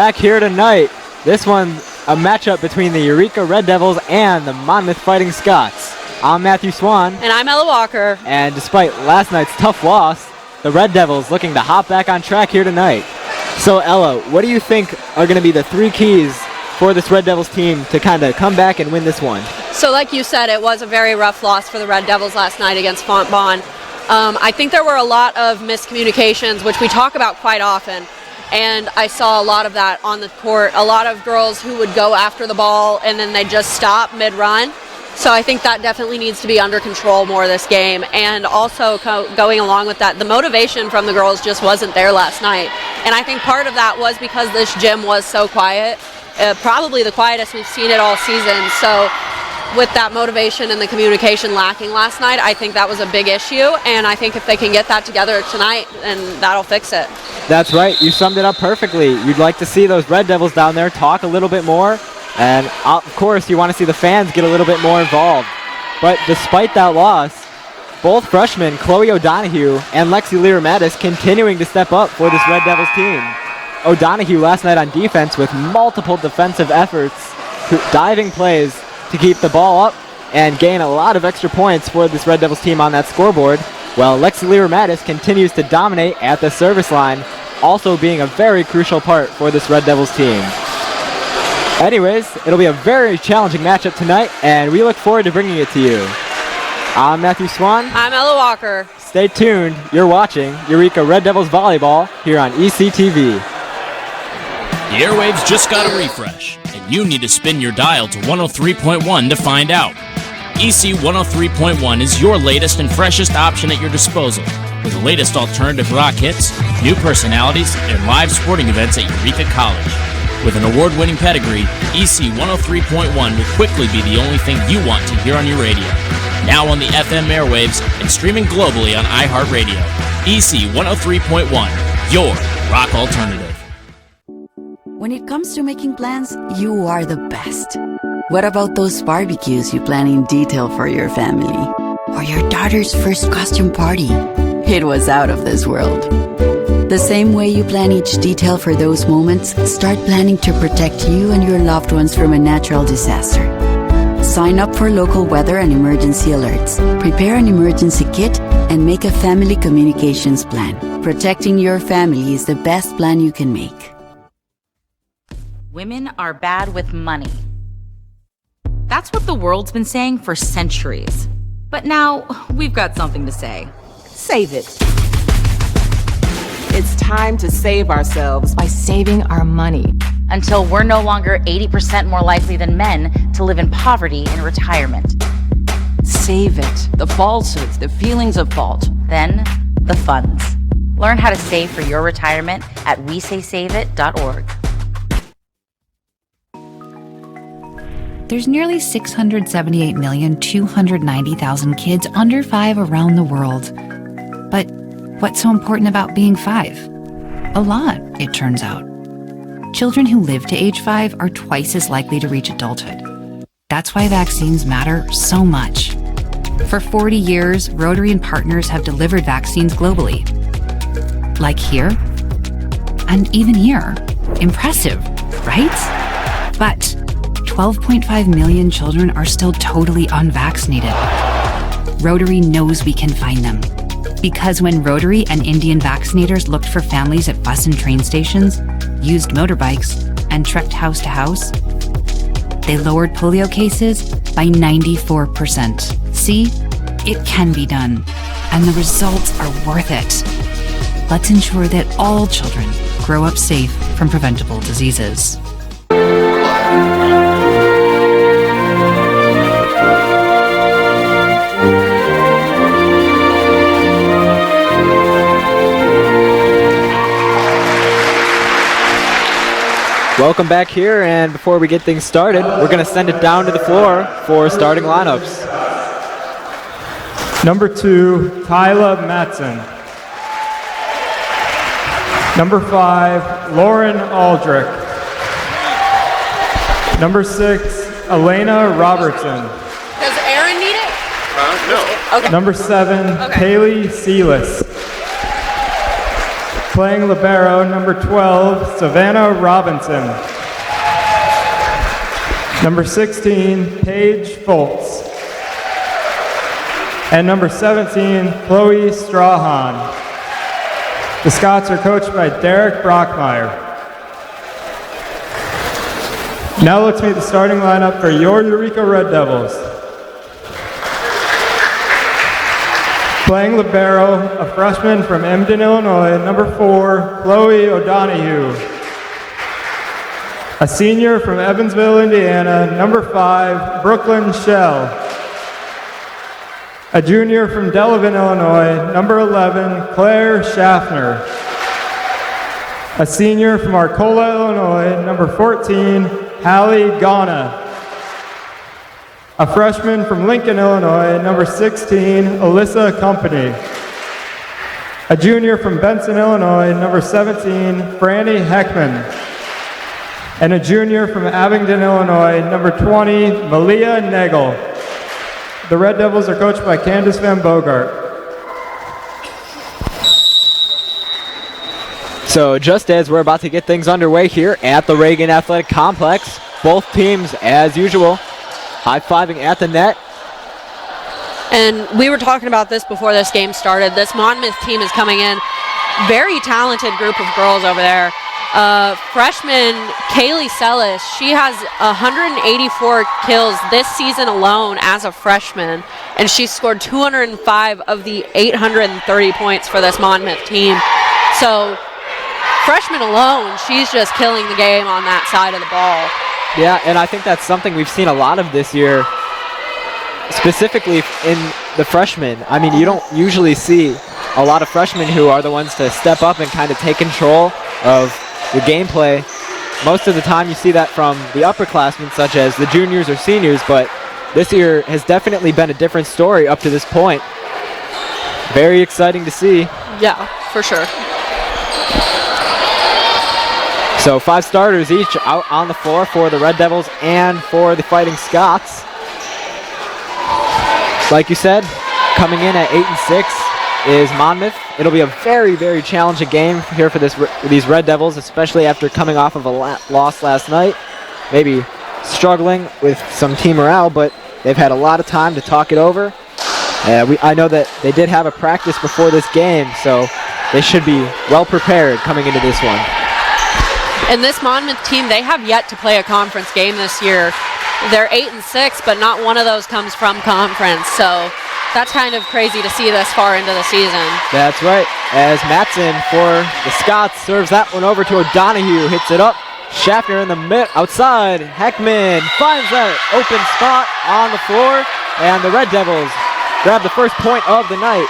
back here tonight. This one's a matchup between the Eureka Red Devils and the Monmouth Fighting Scots. I'm Matthew Swan. And I'm Ella Walker. And despite last night's tough loss, the Red Devils looking to hop back on track here tonight. So Ella, what do you think are going to be the three keys for this Red Devils team to kind of come back and win this one? So like you said, it was a very rough loss for the Red Devils last night against Fontbonne. I think there were a lot of miscommunications, which we talk about quite often. And I saw a lot of that on the court. A lot of girls who would go after the ball and then they'd just stop mid-run. So I think that definitely needs to be under control more this game. And also going along with that, the motivation from the girls just wasn't there last night. And I think part of that was because this gym was so quiet. Probably the quietest we've seen it all season. So with that motivation and the communication lacking last night, I think that was a big issue. And I think if they can get that together tonight, then that'll fix it. That's right. You summed it up perfectly. You'd like to see those Red Devils down there talk a little bit more. And of course, you want to see the fans get a little bit more involved. But despite that loss, both freshmen, Chloe O'Donoghue and Lexi Lear-Mattis, continuing to step up for this Red Devils team. O'Donoghue last night on defense with multiple defensive efforts, diving plays to keep the ball up and gain a lot of extra points for this Red Devils team on that scoreboard. Well, Lexi Lear-Mattis continues to dominate at the service line, also being a very crucial part for this Red Devils team. Anyways, it'll be a very challenging matchup tonight, and we look forward to bringing it to you. I'm Matthew Swan. I'm Ella Walker. Stay tuned. You're watching Eureka Red Devils Volleyball here on ECTV. The airwaves just got a refresh, and you need to spin your dial to 103.1 to find out. EC 103.1 is your latest and freshest option at your disposal, with the latest alternative rock hits, new personalities, and live sporting events at Eureka College. With an award-winning pedigree, EC 103.1 will quickly be the only thing you want to hear on your radio. Now on the FM airwaves and streaming globally on iHeartRadio. EC 103.1, your rock alternative. When it comes to making plans, you are the best. What about those barbecues you plan in detail for your family? Or your daughter's first costume party? It was out of this world. The same way you plan each detail for those moments, start planning to protect you and your loved ones from a natural disaster. Sign up for local weather and emergency alerts. Prepare an emergency kit and make a family communications plan. Protecting your family is the best plan you can make. Women are bad with money. That's what the world's been saying for centuries. But now, we've got something to say. Save it. It's time to save ourselves by saving our money. Until we're no longer 80% more likely than men to live in poverty in retirement. Save it. The falsehoods, the feelings of fault. Then, the funds. Learn how to save for your retirement at WeSaySaveIt.org. There's nearly 678,290,000 kids under 5 around the world. But what's so important about being 5? A lot, it turns out. Children who live to age 5 are twice as likely to reach adulthood. That's why vaccines matter so much. For 40 years, Rotary and partners have delivered vaccines globally. Like here, and even here. Impressive, right? But 12.5 million children are still totally unvaccinated. Rotary knows we can find them. Because when Rotary and Indian vaccinators looked for families at bus and train stations, used motorbikes, and trekked house to house, they lowered polio cases by 94%. See, it can be done, and the results are worth it. Let's ensure that all children grow up safe from preventable diseases. Welcome back here, and before we get things started, we're going to send it down to the floor for starting lineups. Number 2, Tyla Matson. Number 5, Lauren Aldrich. Number 6, Elena Robertson. Does Aaron need it? No. Okay. Number 7, Okay. Haley Sealis. Playing libero, number 12, Savannah Robinson. Number 16, Paige Foltz. And number 17, Chloe Strahan. The Scots are coached by Derek Brockmeyer. Now let's meet the starting lineup for your Eureka Red Devils. Playing libero, a freshman from Emden, Illinois, number 4, Chloe O'Donohue. A senior from Evansville, Indiana, number 5, Brooklyn Shell. A junior from Delavan, Illinois, number 11, Claire Schaffner. A senior from Arcola, Illinois, number 14, Hallie Ghana. A freshman from Lincoln, Illinois, number 16, Alyssa Company. A junior from Benson, Illinois, number 17, Franny Heckman. And a junior from Abingdon, Illinois, number 20, Malia Nagel. The Red Devils are coached by Candace Van Bogart. So just as we're about to get things underway here at the Reagan Athletic Complex, both teams, as usual, high-fiving at the net. And we were talking about this before this game started. This Monmouth team is coming in. Very talented group of girls over there. Freshman Kaylee Sellis, she has 184 kills this season alone as a freshman, and she scored 205 of the 830 points for this Monmouth team. So freshman alone, she's just killing the game on that side of the ball. Yeah, and I think that's something we've seen a lot of this year, specifically in the freshmen. I mean, you don't usually see a lot of freshmen who are the ones to step up and kind of take control of the gameplay. Most of the time you see that from the upperclassmen, such as the juniors or seniors, but this year has definitely been a different story up to this point. Very exciting to see. Yeah, for sure. So 5 starters each out on the floor for the Red Devils and for the Fighting Scots. Like you said, coming in at 8-6 is Monmouth. It'll be a very, very challenging game here for these Red Devils, especially after coming off of a loss last night. Maybe struggling with some team morale, but they've had a lot of time to talk it over. I know that they did have a practice before this game, so they should be well prepared coming into this one. And this Monmouth team, they have yet to play a conference game this year. They're 8-6, but not one of those comes from conference. So that's kind of crazy to see this far into the season. That's right. As Matson for the Scots serves that one over to O'Donohue, hits it up. Schaffner in the mid outside. Heckman finds that open spot on the floor, and the Red Devils grab the first point of the night.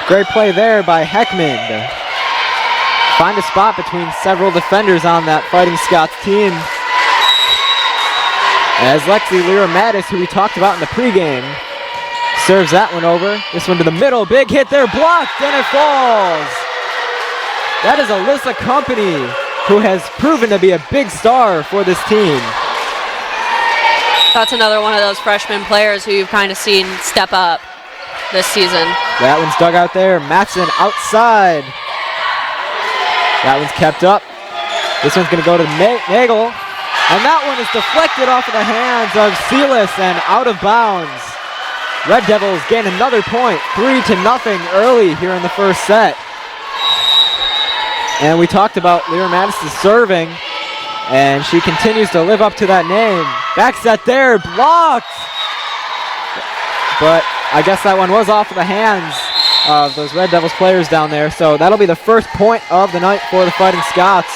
Great play there by Heckman to find a spot between several defenders on that Fighting Scots team. As Lexi Lira-Mattis, who we talked about in the pregame, serves that one over. This one to the middle, big hit there, blocked, and it falls. That is Alyssa Company, who has proven to be a big star for this team. That's another one of those freshman players who you've kind of seen step up this season. That one's dug out there, Matson outside. That one's kept up. This one's going to go to Nagel. And that one is deflected off of the hands of Sealis and out of bounds. Red Devils gain another point, 3-0 early here in the first set. And we talked about Lyra Mattis' serving, and she continues to live up to that name. Back set there, blocked. But I guess that one was off of the hands of those Red Devils players down there. So that'll be the first point of the night for the Fighting Scots.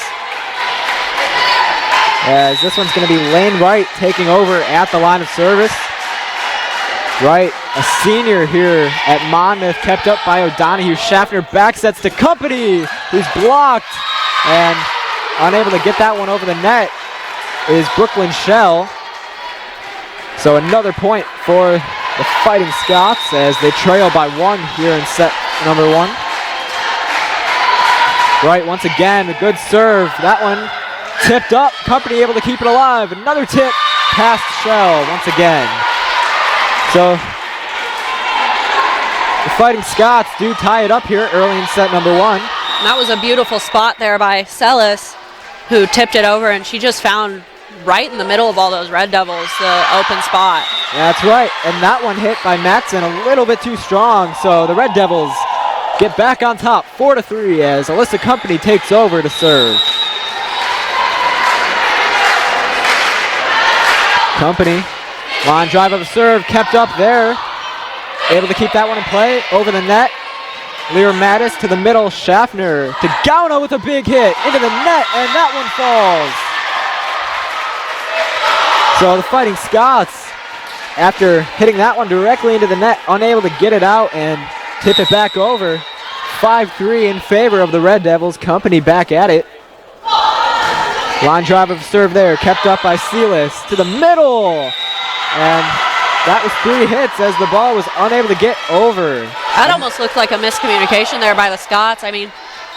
As this one's going to be Lane Wright taking over at the line of service. Wright, a senior here at Monmouth, kept up by O'Donohue. Schaffner back sets to Company, who's blocked and unable to get that one over the net is Brooklyn Shell. So another point for the Fighting Scots as they trail by 1 here in set number 1. Wright once again, a good serve. That one tipped up, Company able to keep it alive. Another tip past Shell once again. So the Fighting Scots do tie it up here early in set number 1. And that was a beautiful spot there by Celis, who tipped it over, and she just found right in the middle of all those Red Devils the open spot. That's right, and that one hit by Matson a little bit too strong, so the Red Devils get back on top 4-3 as Alyssa Company takes over to serve. Company, line drive of a serve, kept up there. Able to keep that one in play, over the net. Lear Mattis to the middle, Schaffner to Gauna with a big hit, into the net, and that one falls. So the Fighting Scots, after hitting that one directly into the net, unable to get it out and tip it back over. 5-3 in favor of the Red Devils. Company back at it. Line drive of serve there, kept up by Celis to the middle. And that was 3 hits as the ball was unable to get over. That almost looked like a miscommunication there by the Scots. I mean,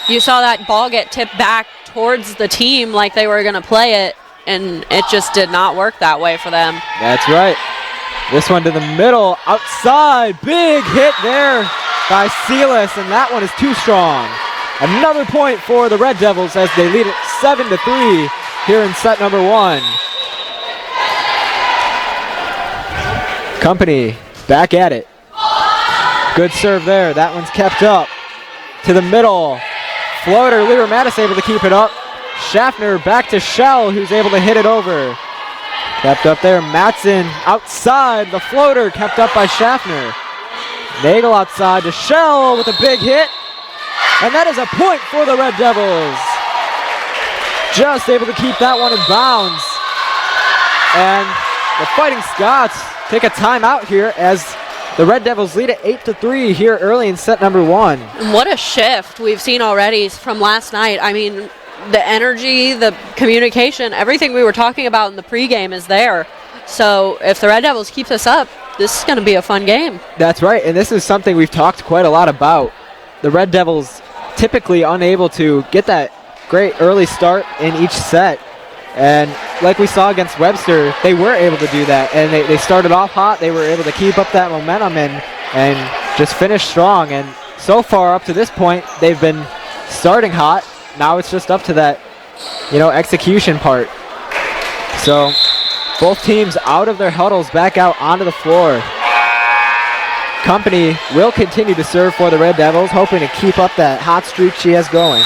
you saw that ball get tipped back towards the team like they were going to play it, and it just did not work that way for them. That's right. This one to the middle, outside, big hit there by Celis, and that one is too strong. Another point for the Red Devils as they lead it 7-3 here in set number 1. Company back at it. Good serve there. That one's kept up. To the middle. Floater. Lear Mattis able to keep it up. Schaffner back to Shell, who's able to hit it over. Kept up there. Matson outside. The floater kept up by Schaffner. Nagel outside to Shell with a big hit. And that is a point for the Red Devils. Just able to keep that one in bounds. And the Fighting Scots take a timeout here as the Red Devils lead it 8-3 here early in set number 1. And what a shift we've seen already from last night. I mean, the energy, the communication, everything we were talking about in the pregame is there. So if the Red Devils keep this up, this is going to be a fun game. That's right, and this is something we've talked quite a lot about. The Red Devils typically unable to get that great early start in each set. And like we saw against Webster, they were able to do that. And they started off hot. They were able to keep up that momentum and just finish strong. And so far up to this point, they've been starting hot. Now it's just up to that, execution part. So both teams out of their huddles, back out onto the floor. Company will continue to serve for the Red Devils, hoping to keep up that hot streak she has going.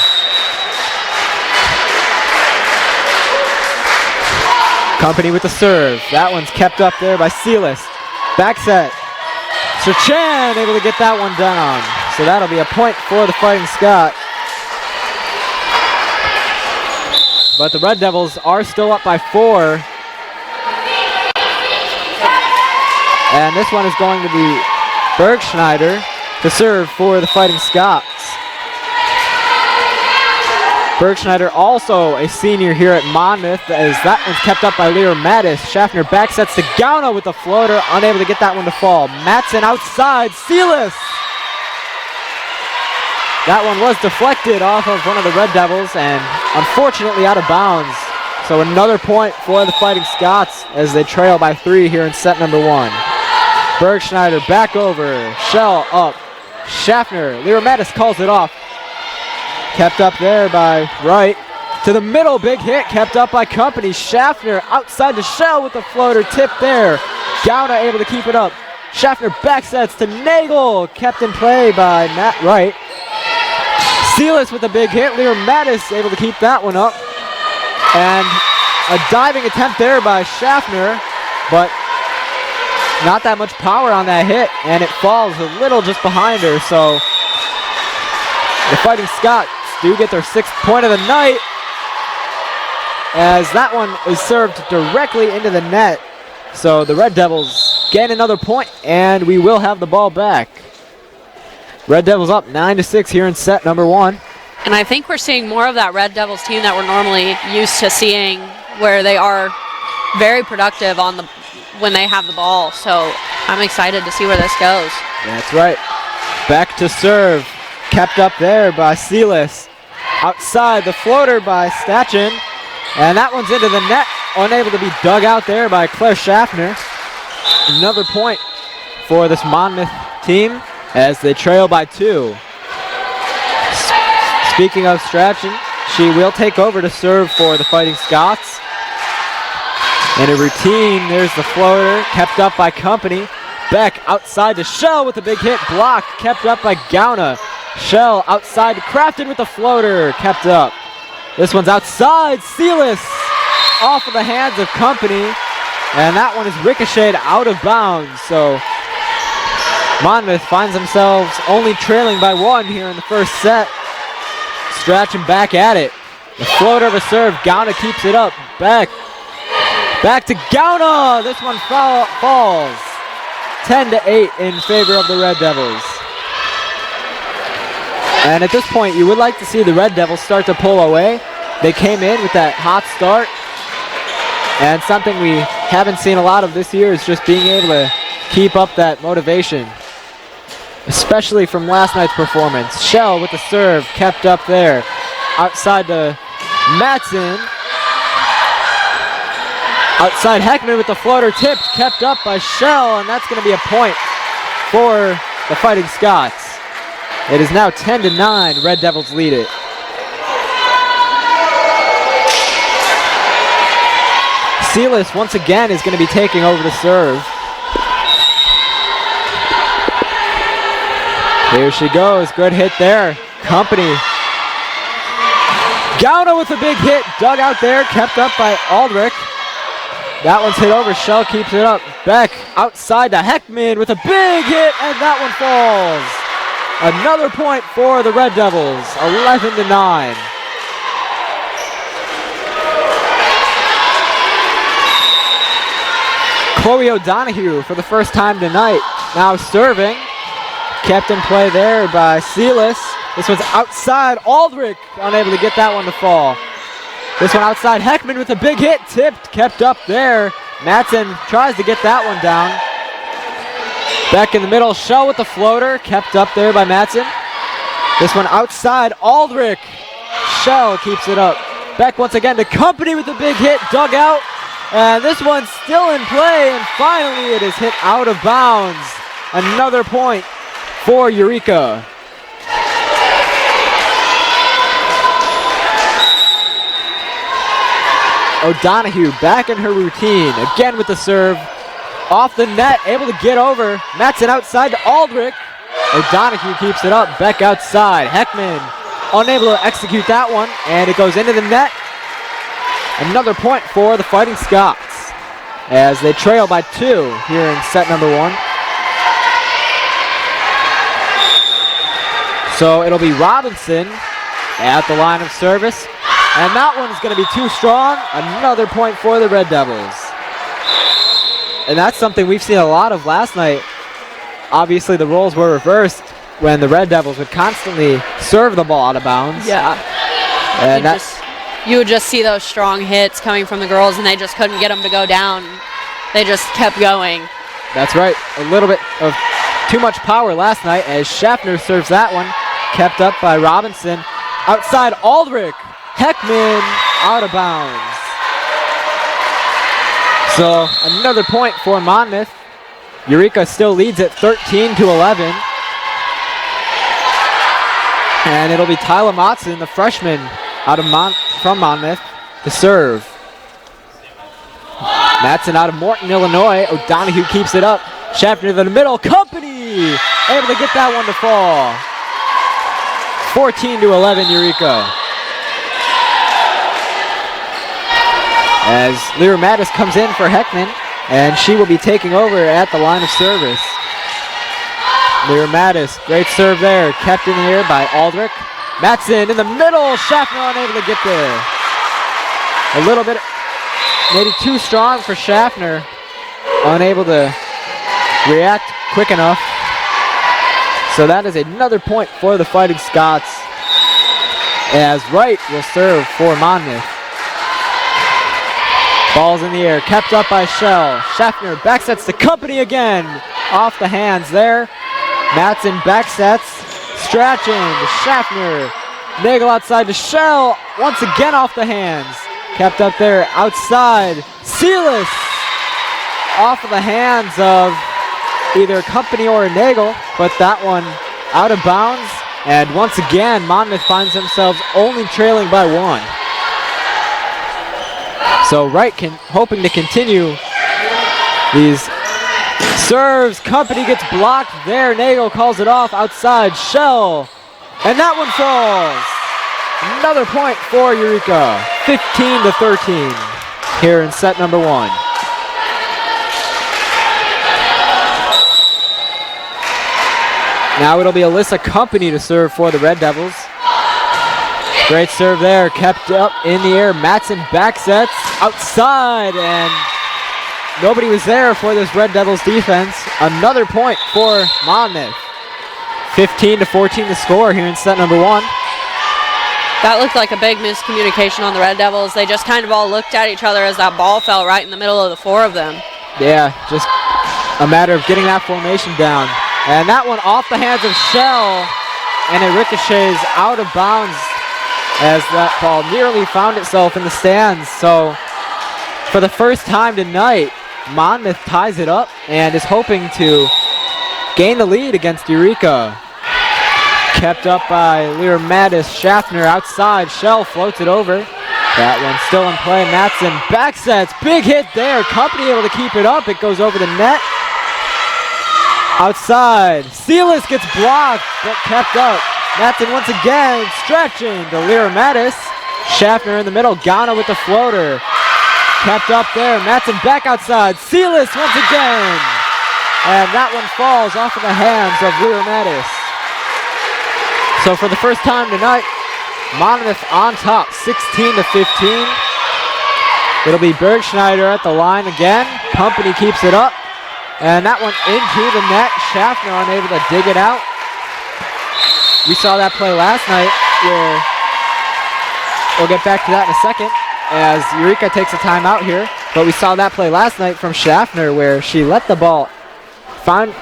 Company with the serve. That one's kept up there by Celis. Back set. Serchan able to get that one down. So that'll be a point for the Fighting Scot. But the Red Devils are still up by 4. And this one is going to be Bergschneider to serve for the Fighting Scots. Bergschneider, also a senior here at Monmouth, as that one's kept up by Lear Mattis. Schaffner back sets to Gauna with the floater, unable to get that one to fall. Matson outside, Celis! That one was deflected off of one of the Red Devils and unfortunately out of bounds. So another point for the Fighting Scots as they trail by 3 here in set number 1. Bergschneider back over, Shell up, Schaffner, Lear Mattis calls it off. Kept up there by Wright. To the middle, big hit, kept up by Company. Schaffner outside the Shell with the floater, tip there. Gauna able to keep it up. Schaffner back sets to Nagel, kept in play by Matt Wright. Celis with a big hit. Lear Mattis able to keep that one up. And a diving attempt there by Schaffner, but not that much power on that hit, and it falls a little just behind her. So the Fighting Scots do get their 6th point of the night, as that one is served directly into the net. So the Red Devils gain another point, and we will have the ball back. Red Devils up 9-6 here in set number 1. And I think we're seeing more of that Red Devils team that we're normally used to seeing, where they are very productive when they have the ball. So I'm excited to see where this goes. That's right. Back to serve. Kept up there by Celis. Outside, the floater by Stachin. And that one's into the net. Unable to be dug out there by Claire Schaffner. Another point for this Monmouth team. as they trail by 2. Speaking of Strachan, she will take over to serve for the Fighting Scots. In a routine, there's the floater, kept up by Company. Beck outside to Shell with a big hit, block, kept up by Gauna. Shell outside to Crafton with the floater, kept up. This one's outside, Sealis off of the hands of Company, and that one is ricocheted out of bounds. So Monmouth finds themselves only trailing by 1 here in the first set. Strachan back at it. The floater of a serve, Gauna keeps it up. Back to Gauna. This one falls. 10-8 in favor of the Red Devils. And at this point, you would like to see the Red Devils start to pull away. They came in with that hot start. And something we haven't seen a lot of this year is just being able to keep up that motivation, especially from last night's performance. Shell with the serve, kept up there. Outside to Matson. Outside Heckman with the floater, tipped, kept up by Shell, and that's going to be a point for the Fighting Scots. It is now 10-9, Red Devils lead it. Sealis once again is going to be taking over the serve. Here she goes, good hit there. Company. Gauna with a big hit, dug out there, kept up by Aldrich. That one's hit over, Shell keeps it up. Beck outside to Heckman with a big hit, and that one falls. Another point for the Red Devils, 11-9. Chloe O'Donoghue for the first time tonight, now serving. Kept in play there by Sealis. This one's outside, Aldrich unable to get that one to fall. This one outside, Heckman with a big hit, tipped, kept up there. Matson tries to get that one down. Back in the middle, Shell with the floater, kept up there by Matson. This one outside, Aldrich. Shell keeps it up. Beck once again to Company with a big hit, dug out. And this one's still in play, and finally it is hit out of bounds. Another point for Eureka. O'Donoghue back in her routine, again with the serve. Off the net, able to get over. Matson outside to Aldrich. O'Donoghue keeps it up, Beck outside. Heckman unable to execute that one, and it goes into the net. Another point for the Fighting Scots as they trail by 2 here in set number 1. So it'll be Robinson at the line of service. And that one's going to be too strong. Another point for the Red Devils. And that's something we've seen a lot of last night. Obviously, the roles were reversed when the Red Devils would constantly serve the ball out of bounds. Yeah. And you would just see those strong hits coming from the girls, and they just couldn't get them to go down. They just kept going. That's right. A little bit of too much power last night as Schaffner serves that one. Kept up by Robinson. Outside, Aldrich. Heckman out of bounds. So another point for Monmouth. Eureka still leads at 13-11. And it'll be Tyler Motson, the freshman out of from Monmouth, to serve. Matson out of Morton, Illinois. O'Donoghue keeps it up. Schaffner to the middle. Company able to get that one to fall. 14-11 Eureka. As Lyra Mattis comes in for Heckman, and she will be taking over at the line of service. Lyra Mattis, great serve there, kept in the air by Aldrich. Matson in the middle, Schaffner unable to get there. A little bit, maybe too strong for Schaffner, unable to react quick enough. So that is another point for the Fighting Scots, as Wright will serve for Monmouth. Ball's in the air, kept up by Shell. Schaffner backsets to Company again. Off the hands there. Matson backsets. Strachan to Schaffner. Nagel outside to Shell. Once again off the hands. Kept up there outside. Sealis. Off of the hands of either a Company or a Nagel, but that one out of bounds. And once again, Monmouth finds themselves only trailing by 1. So Wright hoping to continue these serves. Company gets blocked there. Nagel calls it off outside. Shell. And that one falls. Another point for Eureka. 15-13 here in set number 1. Now it'll be Alyssa Company to serve for the Red Devils. Great serve there, kept up in the air. Matson back sets outside, and nobody was there for this Red Devils defense. Another point for Monmouth. 15-14 the score here in set number 1. That looked like a big miscommunication on the Red Devils. They just kind of all looked at each other as that ball fell right in the middle of the 4 of them. Yeah, just a matter of getting that formation down. And that one off the hands of Shell, and it ricochets out of bounds as that ball nearly found itself in the stands. So for the first time tonight, Monmouth ties it up and is hoping to gain the lead against Eureka. Kept up by Lear Mattis. Schaffner outside. Shell floats it over. That one still in play. Matson back sets. Big hit there. Company able to keep it up. It goes over the net. Outside. Sealis gets blocked, but kept up. Matson once again stretching to Lear Mattis. Schaffner in the middle. Ghana with the floater. Kept up there. Matson back outside. Sealis once again. And that one falls off of the hands of Lear Mattis. So for the first time tonight, Monmouth on top, 16-15. It'll be Bergschneider at the line again. Company keeps it up. And that one into the net. Schaffner unable to dig it out. We saw that play last night where we'll get back to that in a second as Eureka takes a timeout here. But we saw that play last night from Schaffner where she let the ball find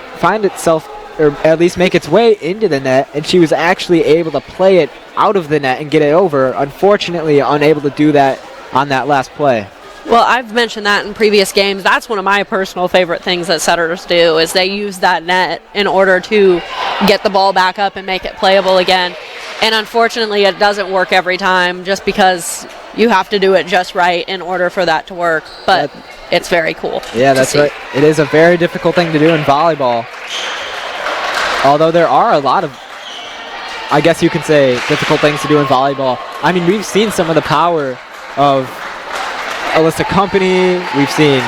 itself, or at least make its way into the net, and she was actually able to play it out of the net and get it over. Unfortunately, unable to do that on that last play. Well, I've mentioned that in previous games. That's one of my personal favorite things that setters do, is they use that net in order to get the ball back up and make it playable again. And unfortunately, it doesn't work every time just because you have to do it just right in order for that to work. But it's very cool. Yeah, that's right. It is a very difficult thing to do in volleyball. Although there are a lot of, I guess you can say, difficult things to do in volleyball. I mean, we've seen some of the power of Alyssa Company, we've seen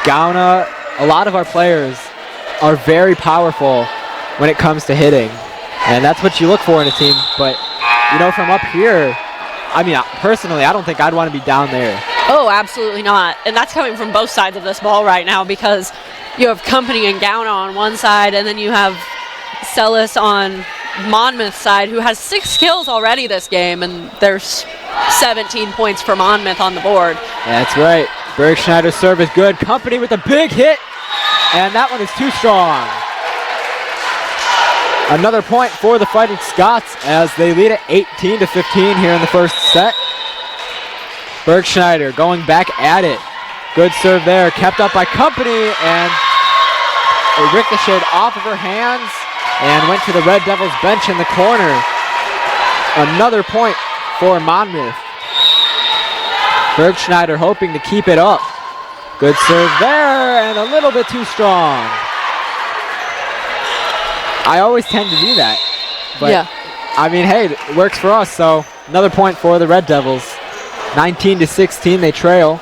Gauna. A lot of our players are very powerful when it comes to hitting, and that's what you look for in a team. But, you know, from up here, I mean, personally, I don't think I'd want to be down there. Oh, absolutely not. And that's coming from both sides of this ball right now, because you have Company and Gauna on one side, and then you have Celis on Monmouth's side, who has 6 kills already this game, and there's 17 points for Monmouth on the board. That's right. Bergschneider's serve is good. Company with a big hit, and that one is too strong. Another point for the Fighting Scots as they lead it 18-15 here in the first set. Bergschneider going back at it. Good serve there, kept up by Company, and it ricocheted off of her hands and went to the Red Devils bench in the corner. Another point for Monmouth. Bergschneider hoping to keep it up. Good serve there, and a little bit too strong. I always tend to do that. But, yeah. I mean, hey, it works for us, so another point for the Red Devils. 19-16, they trail.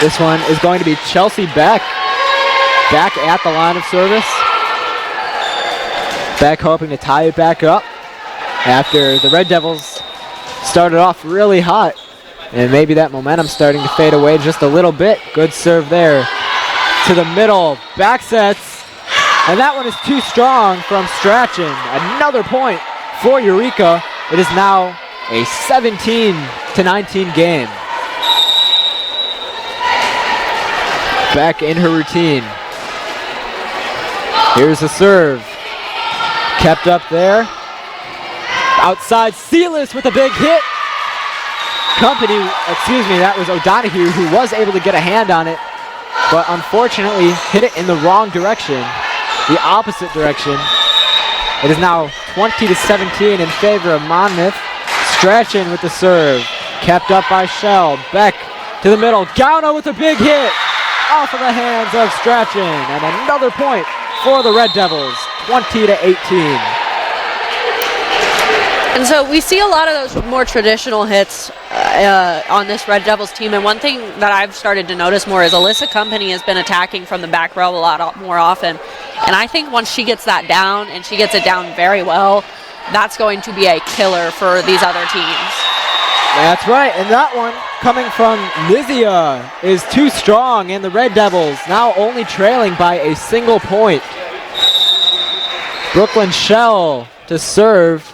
This one is going to be Chelsea Beck. Back at the line of service. Beck hoping to tie it back up after the Red Devils started off really hot. And maybe that momentum starting to fade away just a little bit. Good serve there to the middle. Back sets. And that one is too strong from Strachan. Another point for Eureka. It is now a 17-19 game. Back in her routine. Here's the serve. Kept up there. Outside, Sealis with a big hit. Company, that was O'Donoghue who was able to get a hand on it. but unfortunately hit it in the wrong direction, the opposite direction. It is now 20-17 in favor of Monmouth. Strachan with the serve, kept up by Shell. Beck to the middle, Gauna with a big hit off of the hands of Strachan, and another point for the Red Devils, 20-18. And so we see a lot of those more traditional hits on this Red Devils team, and one thing that I've started to notice more is Alyssa Company has been attacking from the back row a lot more often, and I think once she gets that down, and she gets it down very well, that's going to be a killer for these other teams. That's right, and that one coming from Nizia is too strong, and the Red Devils now only trailing by a single point. Brooklyn Shell to serve.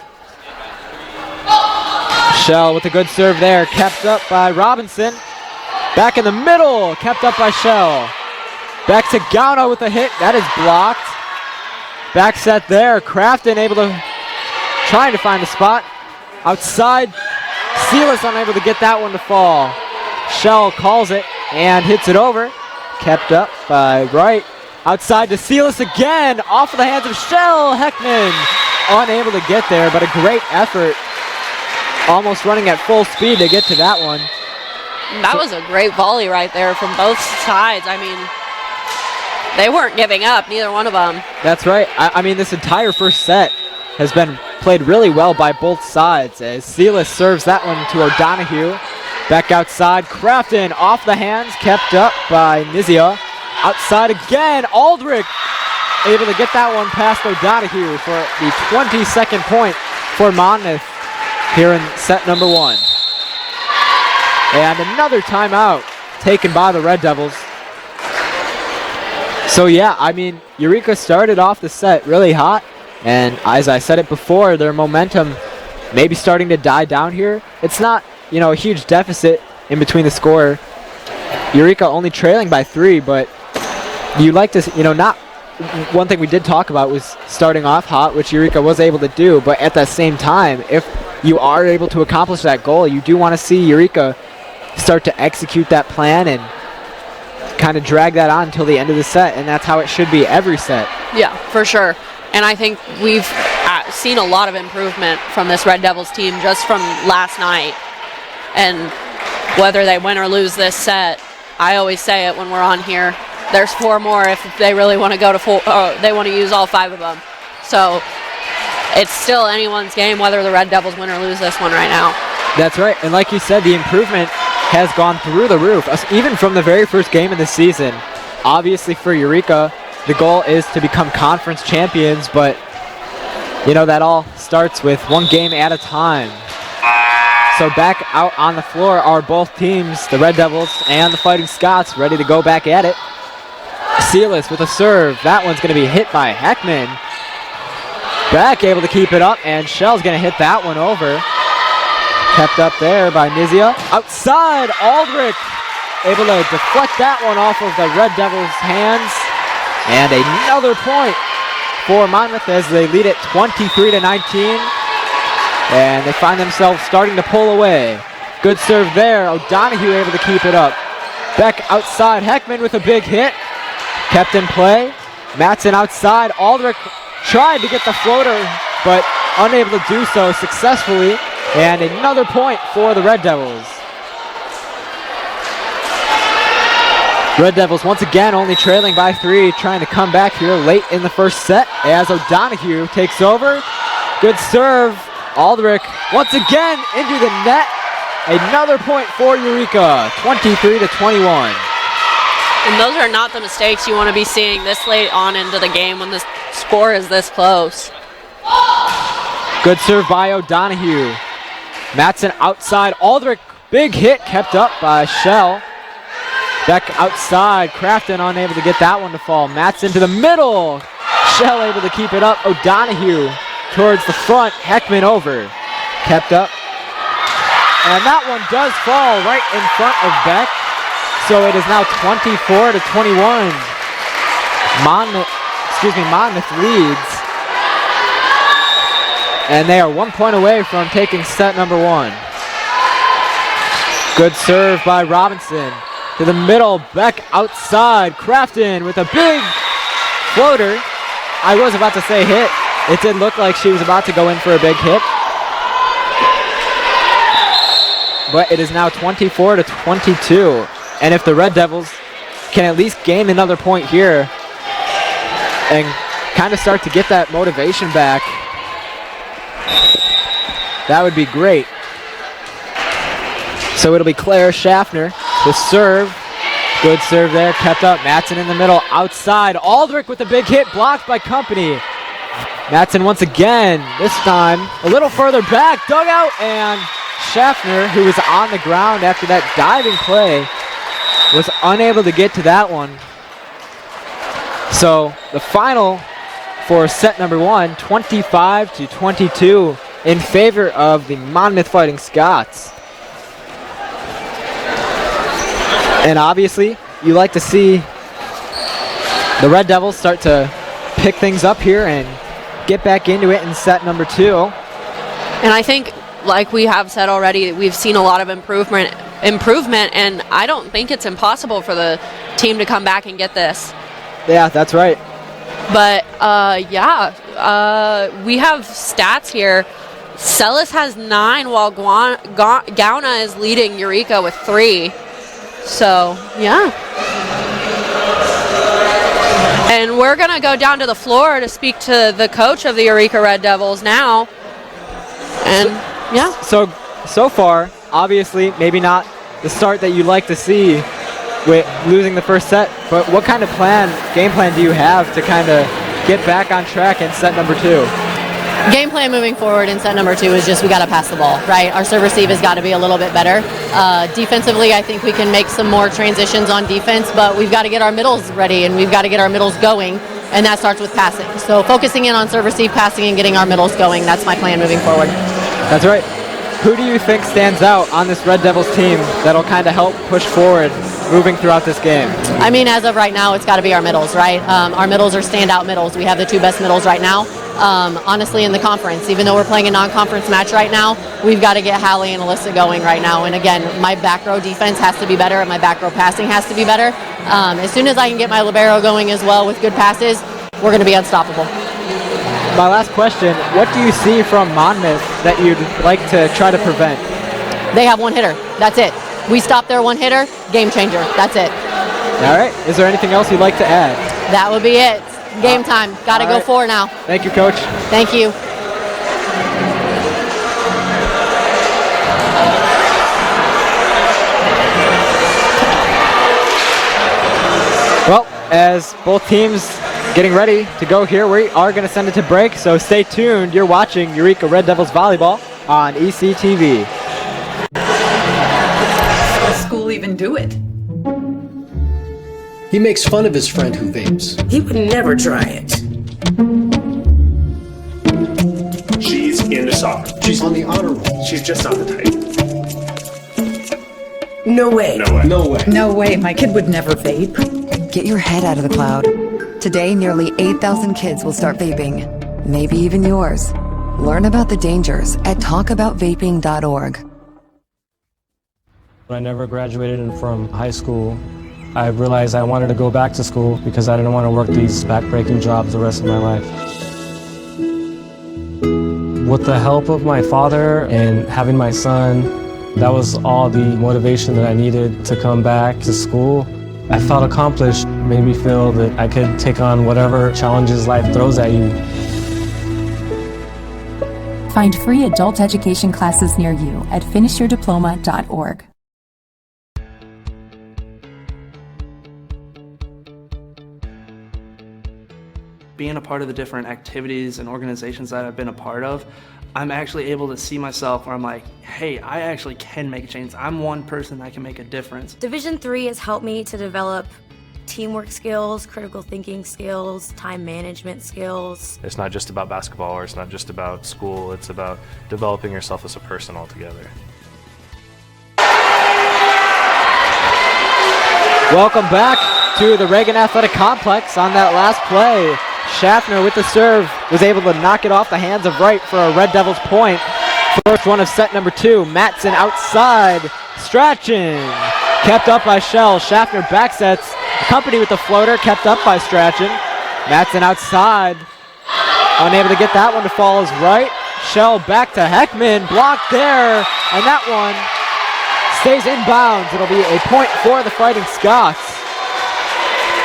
Shell with a good serve there, kept up by Robinson. Back in the middle, kept up by Shell. Back to Gauna with a hit, that is blocked. Back set there, Crafton able to, trying to find the spot. Outside, Silas unable to get that one to fall. Shell calls it and hits it over. Kept up by Wright. Outside to Silas again, off of the hands of Shell. Heckman unable to get there, but a great effort. Almost running at full speed to get to that one. That was a great volley right there from both sides. I mean, they weren't giving up, neither one of them. That's right. I mean, this entire first set has been played really well by both sides as Silas serves that one to O'Donohue. Back outside, Crafton off the hands, kept up by Nizia. Outside again, Aldrich able to get that one past O'Donohue for the 22nd point for Monmouth here in set number one. And another timeout taken by the Red Devils. So yeah, I mean, Eureka started off the set really hot, and as I said it before, their momentum may be starting to die down here. It's not, you know, a huge deficit in between the score. Eureka only trailing by 3, but you like to, you know, not, one thing we did talk about was starting off hot, which Eureka was able to do, but at the same time, if you are able to accomplish that goal, you do want to see Eureka start to execute that plan and kind of drag that on until the end of the set, and that's how it should be every set. Yeah, for sure. And I think we've seen a lot of improvement from this Red Devils team just from last night. And whether they win or lose this set, I always say it when we're on here, there's 4 more if they really want to go to 4, they want to use all 5 of them. So it's still anyone's game whether the Red Devils win or lose this one right now. That's right, and like you said, the improvement has gone through the roof, even from the very first game of the season. Obviously for Eureka, the goal is to become conference champions, but you know, that all starts with one game at a time. So back out on the floor are both teams, the Red Devils and the Fighting Scots, ready to go back at it. Silas with a serve, that one's going to be hit by Heckman. Beck able to keep it up, and Shell's going to hit that one over. Kept up there by Nizia. Outside, Aldrich able to deflect that one off of the Red Devils' hands. And another point for Monmouth as they lead it 23-19. And they find themselves starting to pull away. Good serve there. O'Donohue able to keep it up. Beck outside. Heckman with a big hit. Kept in play. Matson outside. Aldrich tried to get the floater, but unable to do so successfully. And another point for the Red Devils. Red Devils once again only trailing by 3, trying to come back here late in the first set as O'Donohue takes over. Good serve. Aldrich once again into the net. Another point for Eureka, 23-21. And those are not the mistakes you want to be seeing this late on into the game when the score is this close. Good serve by O'Donohue. Matson outside. Aldrich, big hit kept up by Shell. Beck outside. Crafton unable to get that one to fall. Matson to the middle. Shell able to keep it up. O'Donohue towards the front. Heckman over. Kept up. And that one does fall right in front of Beck. So it is now 24-21. Monmouth leads. And they are 1 point away from taking set number 1. Good serve by Robinson. to the middle, back outside. Crafton with a big floater. I was about to say hit. It did look like she was about to go in for a big hit. But it is now 24-22. And if the Red Devils can at least gain another point here and kind of start to get that motivation back, that would be great. So it'll be Claire Schaffner to serve. Good serve there, kept up. Matson in the middle, outside. Aldrich with a big hit, blocked by Company. Matson once again, this time a little further back, dug out, and Schaffner, who was on the ground after that diving play, was unable to get to that one. So the final for set number 1, 25-22 in favor of the Monmouth Fighting Scots. And obviously, you like to see the Red Devils start to pick things up here and get back into it in set number 2. And I think, like we have said already, we've seen a lot of improvement, and I don't think it's impossible for the team to come back and get this. Yeah, that's right. But we have stats here. Celis has 9, while Gauna is leading Eureka with 3. So, yeah. And we're going to go down to the floor to speak to the coach of the Eureka Red Devils now. And, yeah. So far, obviously, maybe not the start that you'd like to see with losing the first set, but what kind of game plan do you have to kind of get back on track in set number 2? Game plan moving forward in set number 2 is just we got to pass the ball, right? Our serve receive has got to be a little bit better. Defensively, I think we can make some more transitions on defense, but we've got to get our middles ready and we've got to get our middles going, and that starts with passing. So focusing in on serve receive, passing, and getting our middles going, that's my plan moving forward. That's right. Who do you think stands out on this Red Devils team that'll kind of help push forward moving throughout this game? I mean, as of right now, it's got to be our middles, right? Our middles are standout middles. We have the 2 best middles right now. Honestly, in the conference, even though we're playing a non-conference match right now, we've got to get Hallie and Alyssa going right now. And again, my back row defense has to be better and my back row passing has to be better. As soon as I can get my libero going as well with good passes, we're going to be unstoppable. My last question, what do you see from Monmouth that you'd like to try to prevent? They have 1 hitter. That's it. We stop their 1 hitter, game changer. That's it. All right. Is there anything else you'd like to add? That would be it. Game time. Got to go 4 now. Thank you, Coach. Thank you. Well, as both teams getting ready to go here, we are going to send it to break, so stay tuned. You're watching Eureka Red Devils Volleyball on ECTV. Does school even do it? He makes fun of his friend who vapes. He would never try it. She's into soccer. She's on the honor roll. She's just not the type. No way. No way. No way. No way. My kid would never vape. Get your head out of the cloud. Today, nearly 8,000 kids will start vaping. Maybe even yours. Learn about the dangers at talkaboutvaping.org. When I never graduated from high school, I realized I wanted to go back to school because I didn't want to work these back-breaking jobs the rest of my life. With the help of my father and having my son, that was all the motivation that I needed to come back to school. I felt accomplished, made me feel that I could take on whatever challenges life throws at you. Find free adult education classes near you at finishyourdiploma.org. Being a part of the different activities and organizations that I've been a part of, I'm actually able to see myself where I'm like, hey, I actually can make a change. I'm one person that can make a difference. Division III has helped me to develop teamwork skills, critical thinking skills, time management skills. It's not just about basketball or it's not just about school, it's about developing yourself as a person altogether. Welcome back to the Reagan Athletic Complex. On that last play, Schaffner with the serve was able to knock it off the hands of Wright for a Red Devils point. First one of set number 2. Matson outside. Strachan kept up by Shell. Schaffner back sets, accompanied with the floater, kept up by Strachan. Matson outside, unable to get that one to fall is right. Shell back to Heckman, blocked there, and that one stays in bounds. It'll be a point for the Fighting Scots.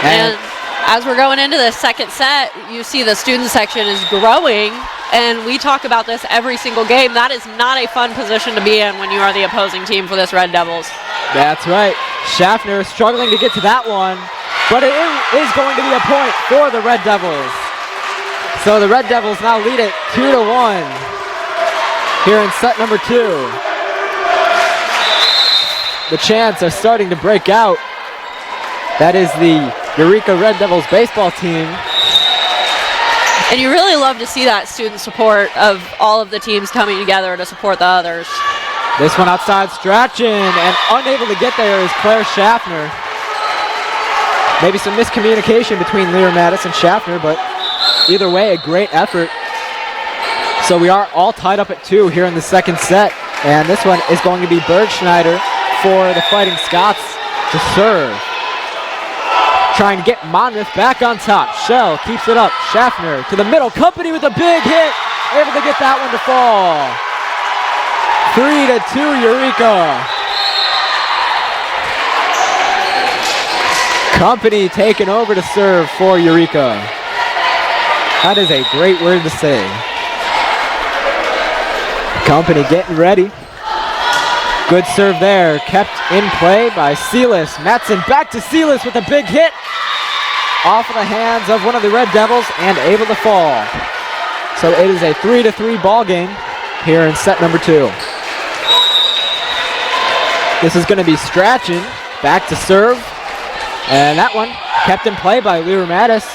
And as we're going into the second set, you see the student section is growing, and we talk about this every single game. That is not a fun position to be in when you are the opposing team for this Red Devils. That's right. Schaffner struggling to get to that one, but it is going to be a point for the Red Devils. So the Red Devils now lead it 2-1 here in set number 2. The chants are starting to break out. That is the Eureka Red Devils baseball team. And you really love to see that student support of all of the teams coming together to support the others. This one outside Strachan, and unable to get there is Claire Schaffner. Maybe some miscommunication between Lear Mattis and Schaffner, but either way, a great effort. So we are all tied up at 2 here in the second set, and this one is going to be Bergschneider for the Fighting Scots to serve. Trying to get Monmouth back on top. Shell keeps it up. Schaffner to the middle. Company with a big hit. Able to get that one to fall. 3-2 Eureka. Company taking over to serve for Eureka. That is a great word to say. Company getting ready. Good serve there, kept in play by Sealis. Matson back to Sealis with a big hit. Off of the hands of one of the Red Devils and able to fall. So it is a 3-3 ball game here in set number 2. This is going to be Strachan back to serve. And that one kept in play by Lear Mattis.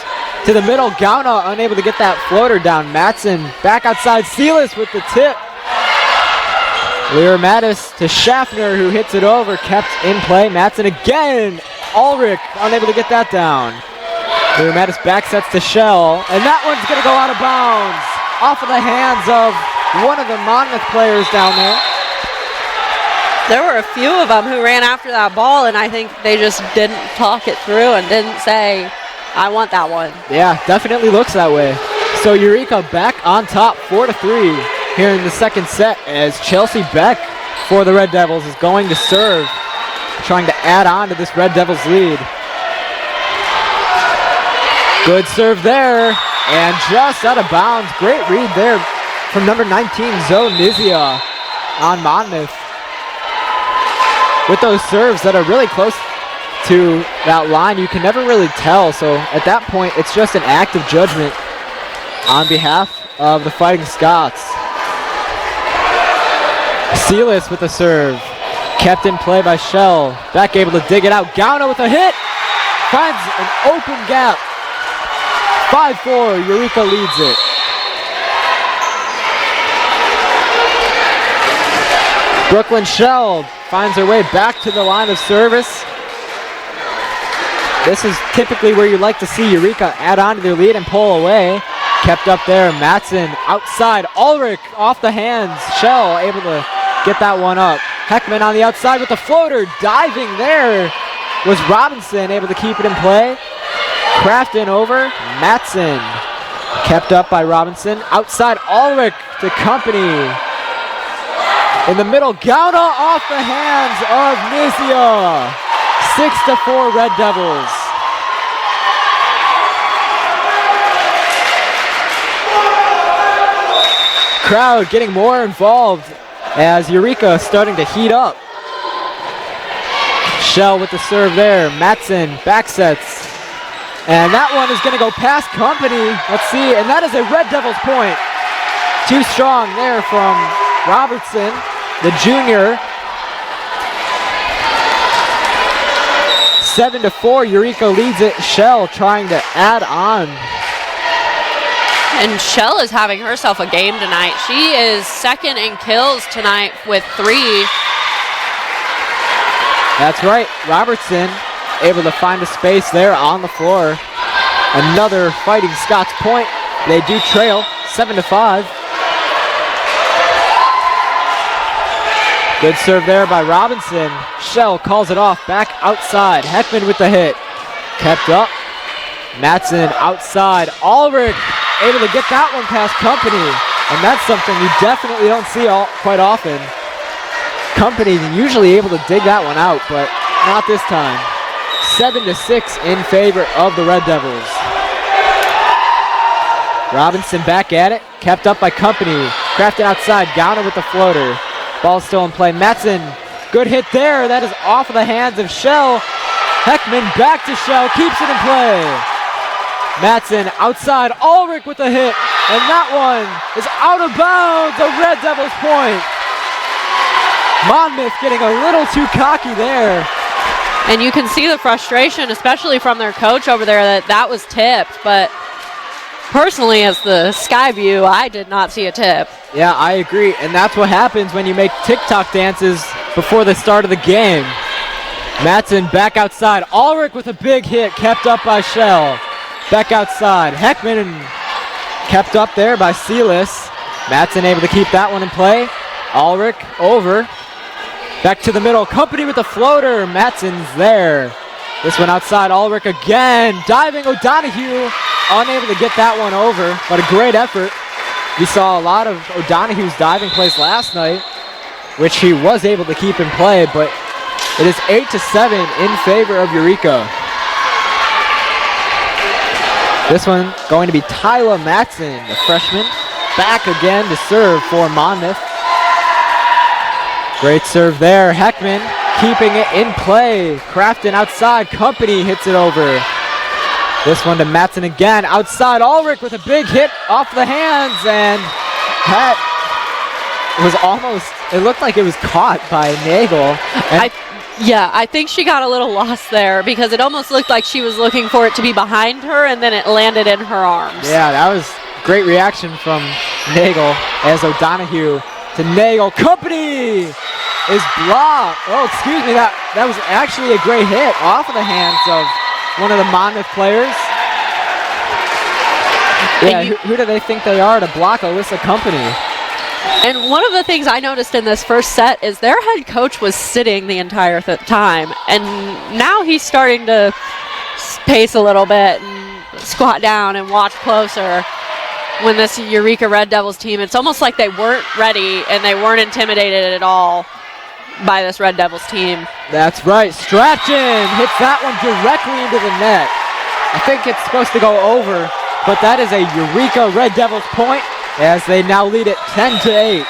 To the middle, Gauna unable to get that floater down. Matson back outside Sealis with the tip. Lear Mattis to Schaffner, who hits it over, kept in play. Matson again. Ulrich unable to get that down. Lear Mattis back sets to Shell, and that one's going to go out of bounds. Off of the hands of one of the Monmouth players down there. There were a few of them who ran after that ball, and I think they just didn't talk it through and didn't say, I want that one. Yeah, definitely looks that way. So Eureka back on top, 4-3. Here in the second set, as Chelsea Beck for the Red Devils is going to serve, trying to add on to this Red Devils lead. Good serve there, and just out of bounds. Great read there from number 19, Zoe Nizia on Monmouth. With those serves that are really close to that line, you can never really tell. So at that point, it's just an act of judgment on behalf of the Fighting Scots. Sealis with a serve. Kept in play by Shell. Beck able to dig it out. Gauna with a hit. Finds an open gap. 5-4. Eureka leads it. Brooklyn Shell finds her way back to the line of service. This is typically where you like to see Eureka add on to their lead and pull away. Kept up there. Matson outside. Ulrich off the hands. Shell able to get that one up. Heckman on the outside with the floater. Diving there was Robinson, able to keep it in play. Crafton over. Matson kept up by Robinson. Outside Ulrich to Company. In the middle, Gauna off the hands of Nizia. 6-4 Red Devils. Crowd getting more involved as Eureka starting to heat up. Shell with the serve there. Matson back sets. And that one is going to go past Company. Let's see. And that is a Red Devils point. Too strong there from Robertson, the junior. 7-4. Eureka leads it. Shell trying to add on. And Shell is having herself a game tonight. She is second in kills tonight with 3. That's right. Robertson able to find a space there on the floor. Another Fighting Scots point. They do trail 7-5. Good serve there by Robinson. Shell calls it off, back outside. Heckman with the hit. Kept up. Matson outside. Ulrich able to get that one past Company. And that's something you definitely don't see quite often. Company usually able to dig that one out, but not this time. 7-6 in favor of the Red Devils. Robinson back at it, kept up by Company. Crafted outside, Gowner with the floater. Ball still in play. Matson, good hit there. That is off of the hands of Shell. Heckman back to Shell, keeps it in play. Matson outside, Ulrich with the hit, and that one is out of bounds. A Red Devils point. Monmouth getting a little too cocky there. And you can see the frustration, especially from their coach over there, that was tipped. But personally, as the sky view, I did not see a tip. Yeah, I agree. And that's what happens when you make TikTok dances before the start of the game. Matson back outside. Ulrich with a big hit, kept up by Shell. Back outside. Heckman kept up there by Sealis. Matson able to keep that one in play. Ulrich over. Back to the middle. Company with the floater. Matson's there. This one outside. Ulrich again. Diving O'Donoghue. Unable to get that one over, but a great effort. We saw a lot of O'Donoghue's diving plays last night, which he was able to keep in play, but it is 8-7 in favor of Eureka. This one going to be Tyler Matson, the freshman, back again to serve for Monmouth. Great serve there. Heckman keeping it in play. Crafton outside. Company hits it over. This one to Matson again. Outside, Ulrich with a big hit off the hands, and that was almost, it looked like it was caught by Nagel. I think she got a little lost there because it almost looked like she was looking for it to be behind her, and then it landed in her arms. Yeah, that was great reaction from Nagel as O'Donoghue to Nagel. Company is blocked. Oh, excuse me, that was actually a great hit off of the hands of one of the Monmouth players. Yeah, who do they think they are to block Alyssa Company? And one of the things I noticed in this first set is their head coach was sitting the entire time, and now he's starting to pace a little bit and squat down and watch closer. When this Eureka Red Devils team, it's almost like they weren't ready and they weren't intimidated at all by this Red Devils team. That's right. Strachan hits that one directly into the net. I think it's supposed to go over, but that is a Eureka Red Devils point as they now lead it 10-8.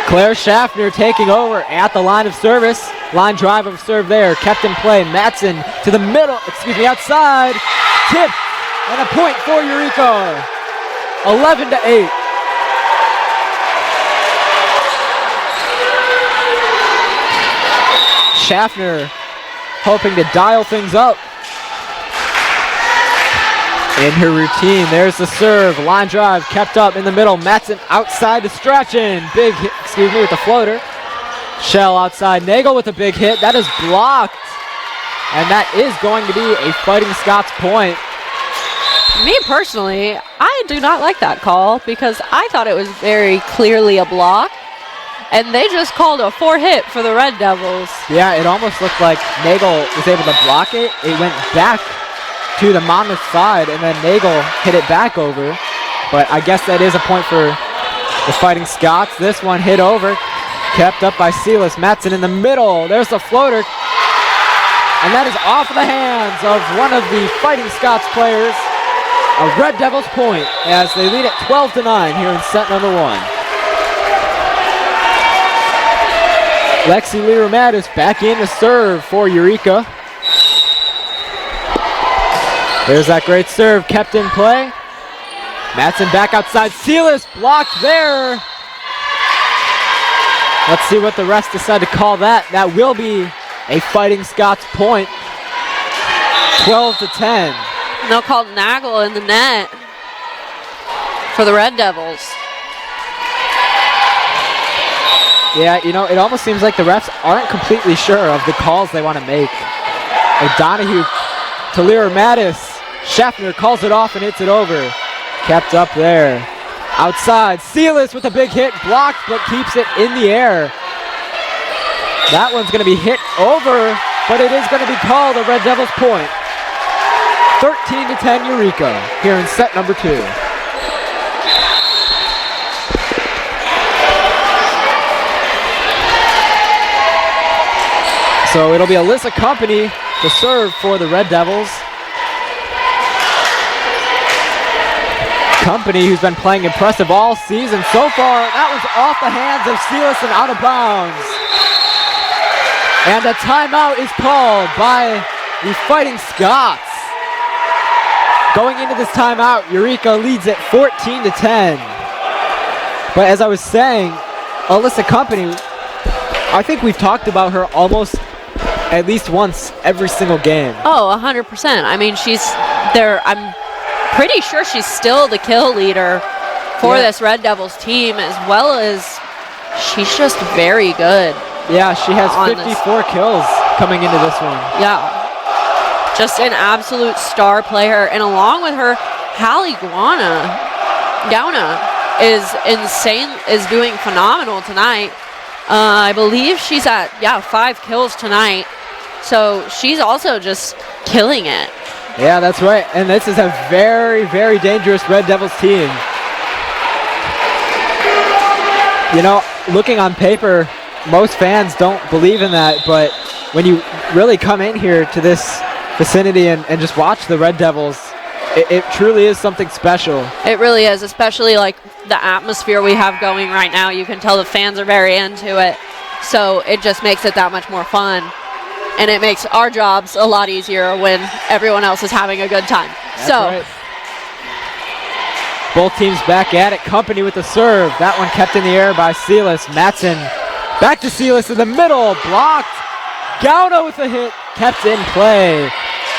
Claire Schaffner taking over at the line of service. Line drive of serve there. Kept in play. Matson to the middle. Outside. Tip. And a point for Eureka. 11-8. Schaffner hoping to dial things up. In her routine, there's the serve. Line drive kept up in the middle. Matson outside to Strachan. Big hit, with the floater. Shell outside. Nagel with a big hit. That is blocked. And that is going to be a Fighting Scots point. Me personally, I do not like that call because I thought it was very clearly a block. And they just called a 4-hit for the Red Devils. Yeah, it almost looked like Nagel was able to block it. It went back to the Monmouth side, and then Nagel hit it back over. But I guess that is a point for the Fighting Scots. This one hit over, kept up by Sealis. Matson in the middle. There's the floater. And that is off of the hands of one of the Fighting Scots players. A Red Devils point as they lead at 12-9 here in set number 1. Lexi Lear-Mattis back in to serve for Eureka. There's that great serve kept in play. Matson back outside. Sealis blocked there. Let's see what the rest decide to call that. That will be a Fighting Scots point. 12-10. They'll call Nagel in the net for the Red Devils. Yeah, you know, it almost seems like the refs aren't completely sure of the calls they want to make. O'Donoghue to Lear-Mattis. Schaffner calls it off and hits it over. Kept up there. Outside, Sealis with a big hit, blocked but keeps it in the air. That one's going to be hit over, but it is going to be called a Red Devils point. 13-10 Eureka here in set number 2. So it'll be Alyssa Company to serve for the Red Devils. Company, who's been playing impressive all season so far. That was off the hands of Sealis and out of bounds. And a timeout is called by the Fighting Scots. Going into this timeout, Eureka leads at 14-10. But as I was saying, Alyssa Company, I think we've talked about her almost at least once every single game. Oh, 100%. I mean, she's there. I'm pretty sure she's still the kill leader for this Red Devils team, as well as she's just very good. Yeah, she has 54 kills coming into this one. Yeah. Just an absolute star player. And along with her, Hallie Gauna is insane, is doing phenomenal tonight. I believe she's at, 5 kills tonight. So she's also just killing it. Yeah, that's right. And this is a very, very dangerous Red Devils team. You know, looking on paper, most fans don't believe in that, but when you really come in here to this vicinity and just watch the Red Devils, it truly is something special. It really is, especially like the atmosphere we have going right now. You can tell the fans are very into it, so it just makes it that much more fun. And it makes our jobs a lot easier when everyone else is having a good time. That's right. Both teams back at it. Company with the serve. That one kept in the air by Sealis. Matson back to Sealis in the middle. Blocked. Gauna with the hit. Kept in play.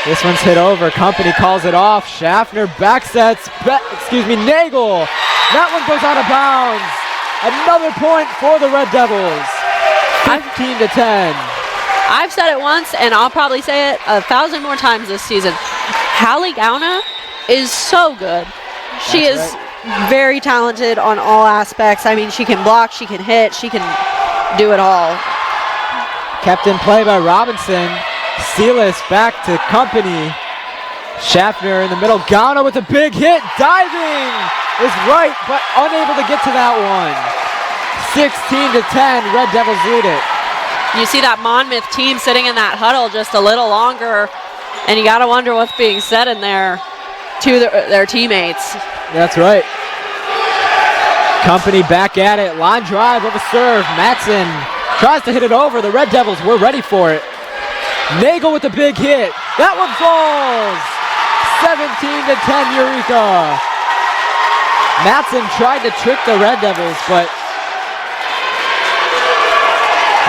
This one's hit over. Company calls it off. Schaffner back sets. Nagel. That one goes out of bounds. Another point for the Red Devils. 15-10. I've said it once, and I'll probably say it 1,000 more times this season. Hallie Gauna is so good. She is very talented on all aspects. I mean, she can block, she can hit, she can do it all. Kept in play by Robinson. Sealis back to Company. Schaffner in the middle. Gauna with a big hit. Diving is right, but unable to get to that one. 16-10, Red Devils lead it. You see that Monmouth team sitting in that huddle just a little longer, and you got to wonder what's being said in there to their teammates. That's right. Company back at it. Line drive of a serve. Matson tries to hit it over. The Red Devils were ready for it. Nagel with a big hit. That one falls. 17-10 Eureka. Matson tried to trick the Red Devils, but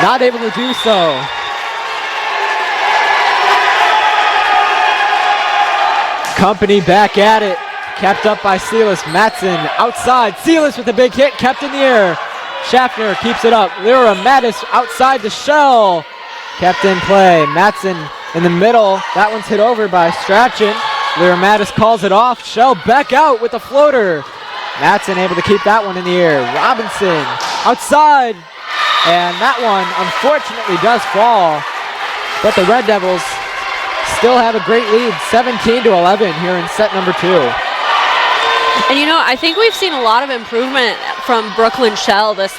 not able to do so. Company back at it. Kept up by Sealis. Matson outside. Sealis with a big hit. Kept in the air. Schaffner keeps it up. Lyra Mattis outside the shell. Kept in play. Matson in the middle. That one's hit over by Strachan. Lyra Mattis calls it off. Shell back out with a floater. Matson able to keep that one in the air. Robinson outside. And that one, unfortunately, does fall. But the Red Devils still have a great lead, 17-11 here in set number 2. And you know, I think we've seen a lot of improvement from Brooklyn Shell these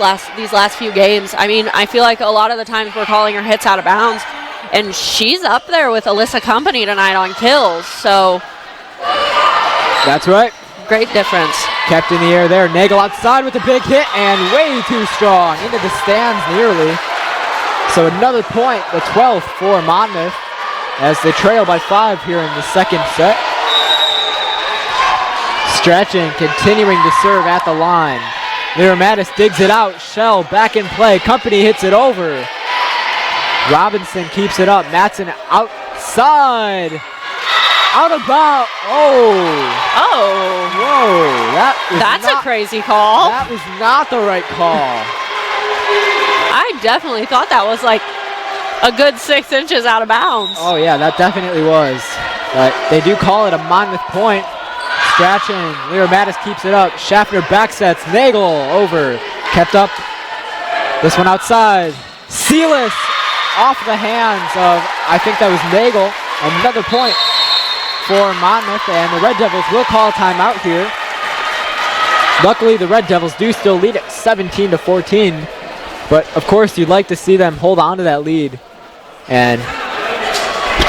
last few games. I mean, I feel like a lot of the times we're calling her hits out of bounds, and she's up there with Alyssa Company tonight on kills. So that's right. Great difference. Kept in the air there. Nagel outside with a big hit and way too strong. Into the stands nearly. So another point, the 12th for Monmouth, as they trail by 5 here in the second set. Strachan continuing to serve at the line. Lyra Mattis digs it out. Shell back in play. Company hits it over. Robinson keeps it up. Matson outside. Out of bounds. Whoa. That's a crazy call. That was not the right call. I definitely thought that was like a good 6 inches out of bounds. Oh, yeah, that definitely was. But they do call it a Monmouth point. Strachan, Leo Mattis keeps it up. Schaffner backsets, Nagel over. Kept up. This one outside. Sealis off the hands of, I think that was Nagel. Another point for Monmouth, and the Red Devils will call a timeout here. Luckily, the Red Devils do still lead at 17-14, but of course, you'd like to see them hold on to that lead and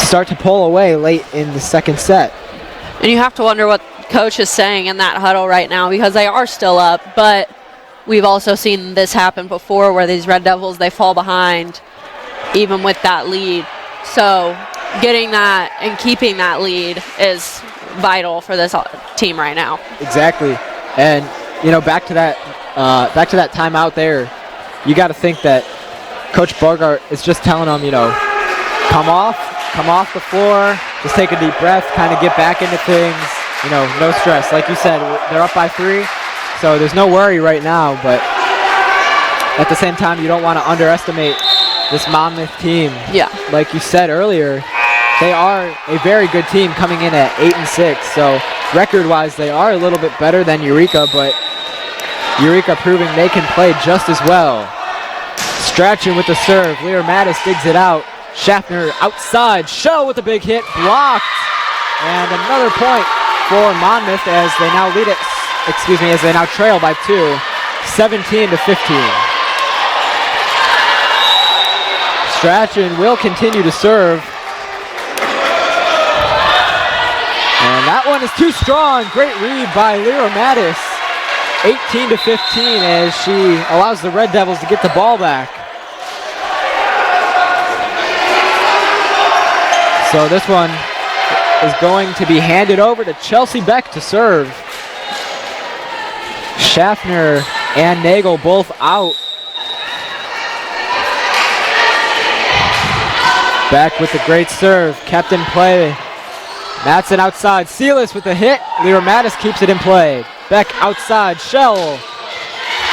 start to pull away late in the second set. And you have to wonder what coach is saying in that huddle right now, because they are still up, but we've also seen this happen before where these Red Devils, they fall behind even with that lead. So getting that and keeping that lead is vital for this team right now. Exactly. And, you know, back to that timeout there, you got to think that Coach Bogart is just telling them, you know, come off the floor, just take a deep breath, kind of get back into things, you know, no stress. Like you said, they're up by 3, so there's no worry right now, but at the same time, you don't want to underestimate this Monmouth team. Yeah. Like you said earlier, they are a very good team coming in at 8-6, so record-wise, they are a little bit better than Eureka, but Eureka proving they can play just as well. Strachan with the serve. Leo Mattis digs it out. Schaffner outside. Shell with a big hit. Blocked. And another point for Monmouth as they now lead it, as they now trail by 2, 17-15. Strachan will continue to serve. And that one is too strong. Great read by Leo Mattis. 18-15 as she allows the Red Devils to get the ball back. So this one is going to be handed over to Chelsea Beck to serve. Schaffner and Nagel both out. Beck with the great serve, kept in play. Matson outside, Sealis with a hit. Leo Mattis keeps it in play. Beck outside, Shell.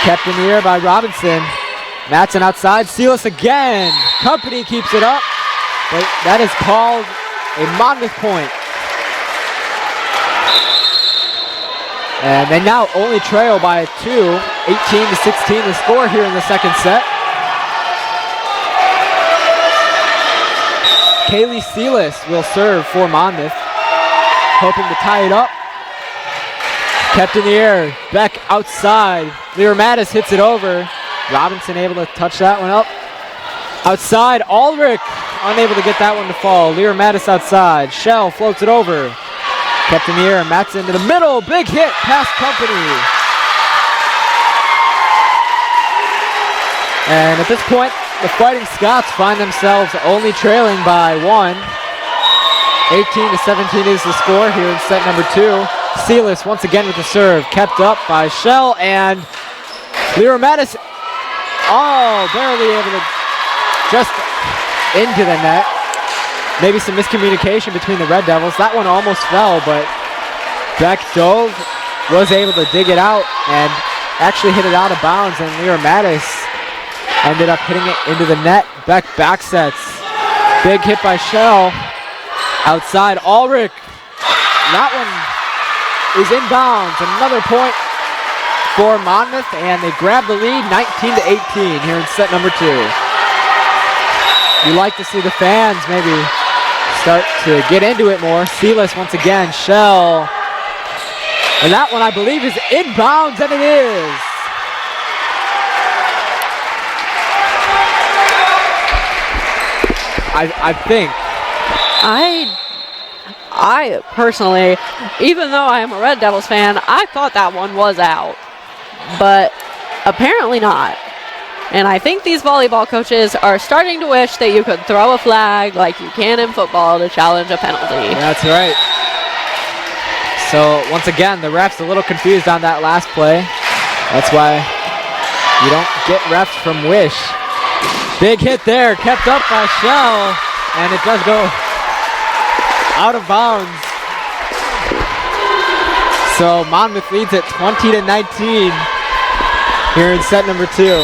Kept in the air by Robinson. Matson outside, Sealis again. Company keeps it up, but that is called a Monmouth point. And they now only trail by 2, 18-16 the score here in the second set. Kaylee Sealis will serve for Monmouth, hoping to tie it up. Kept in the air, Beck outside. Leo Mattis hits it over. Robinson able to touch that one up. Outside, Ulrich unable to get that one to fall. Leo Mattis outside. Shell floats it over. Kept in the air, Matson into the middle. Big hit past Company. And at this point, the Fighting Scots find themselves only trailing by 1. 18-17 is the score here in set number 2. Sealis once again with the serve, kept up by Shell, and Leo Mattis, barely able to just into the net. Maybe some miscommunication between the Red Devils. That one almost fell, but Beck dove, was able to dig it out, and actually hit it out of bounds, and Leo Mattis ended up hitting it into the net. Beck backsets. Big hit by Shell. Outside, Ulrich. That one is inbounds. Another point for Monmouth, and they grab the lead 19-18 here in set number 2. You like to see the fans maybe start to get into it more. Sealis once again, Shell. And that one I believe is inbounds, and it is. I think. I personally, even though I am a Red Devils fan, I thought that one was out. But apparently not. And I think these volleyball coaches are starting to wish that you could throw a flag like you can in football to challenge a penalty. That's right. So once again, the ref's a little confused on that last play. That's why you don't get refs from wish. Big hit there, kept up by Shell, and it does go out of bounds. So Monmouth leads at 20-19 here in set number 2.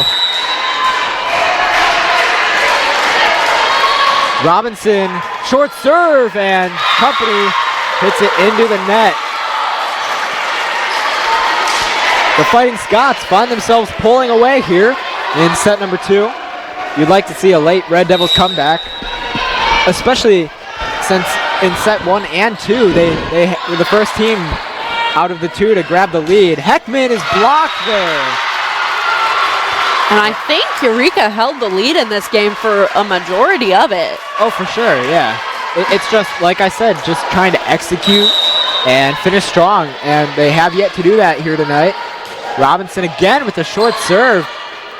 Robinson, short serve, and Company hits it into the net. the Fighting Scots find themselves pulling away here in set number 2. You'd like to see a late Red Devils comeback, especially since in set 1 and 2, they were the first team out of the 2 to grab the lead. Heckman is blocked there. And I think Eureka held the lead in this game for a majority of it. Oh, for sure, yeah. It's just, like I said, just trying to execute and finish strong, and they have yet to do that here tonight. Robinson again with a short serve,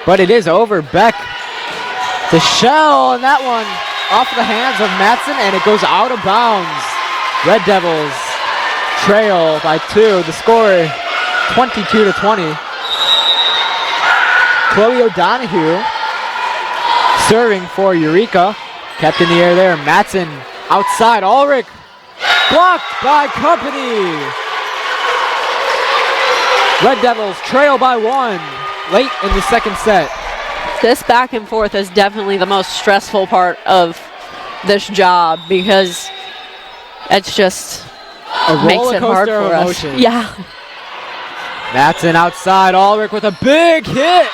but it is over. Beck to Shell, and that one off the hands of Matson, and it goes out of bounds. Red Devils trail by 2. The score 22-20. Chloe O'Donoghue serving for Eureka. Kept in the air there. Matson outside. Ulrich blocked by Company. Red Devils trail by 1 late in the second set. This back and forth is definitely the most stressful part of this job because it's just makes it hard for us. Yeah. Matson outside. Ulrich with a big hit.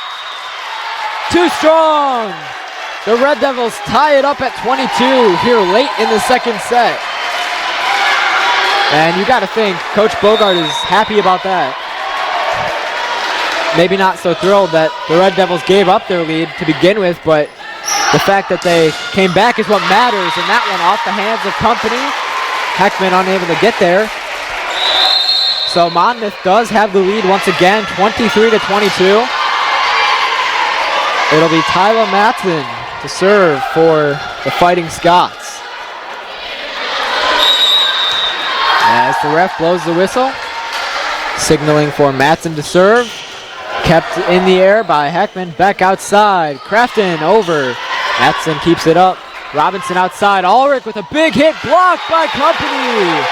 Too strong. The Red Devils tie it up at 22 here late in the second set. And you got to think Coach Bogart is happy about that. Maybe not so thrilled that the Red Devils gave up their lead to begin with, but the fact that they came back is what matters. And that one off the hands of Company. Heckman unable to get there. So Monmouth does have the lead once again, 23-22. It'll be Tyler Matson to serve for the Fighting Scots. As the ref blows the whistle, signaling for Matson to serve. Kept in the air by Heckman. Beck outside. Crafton over. Matson keeps it up. Robinson outside. Ulrich with a big hit blocked by Company.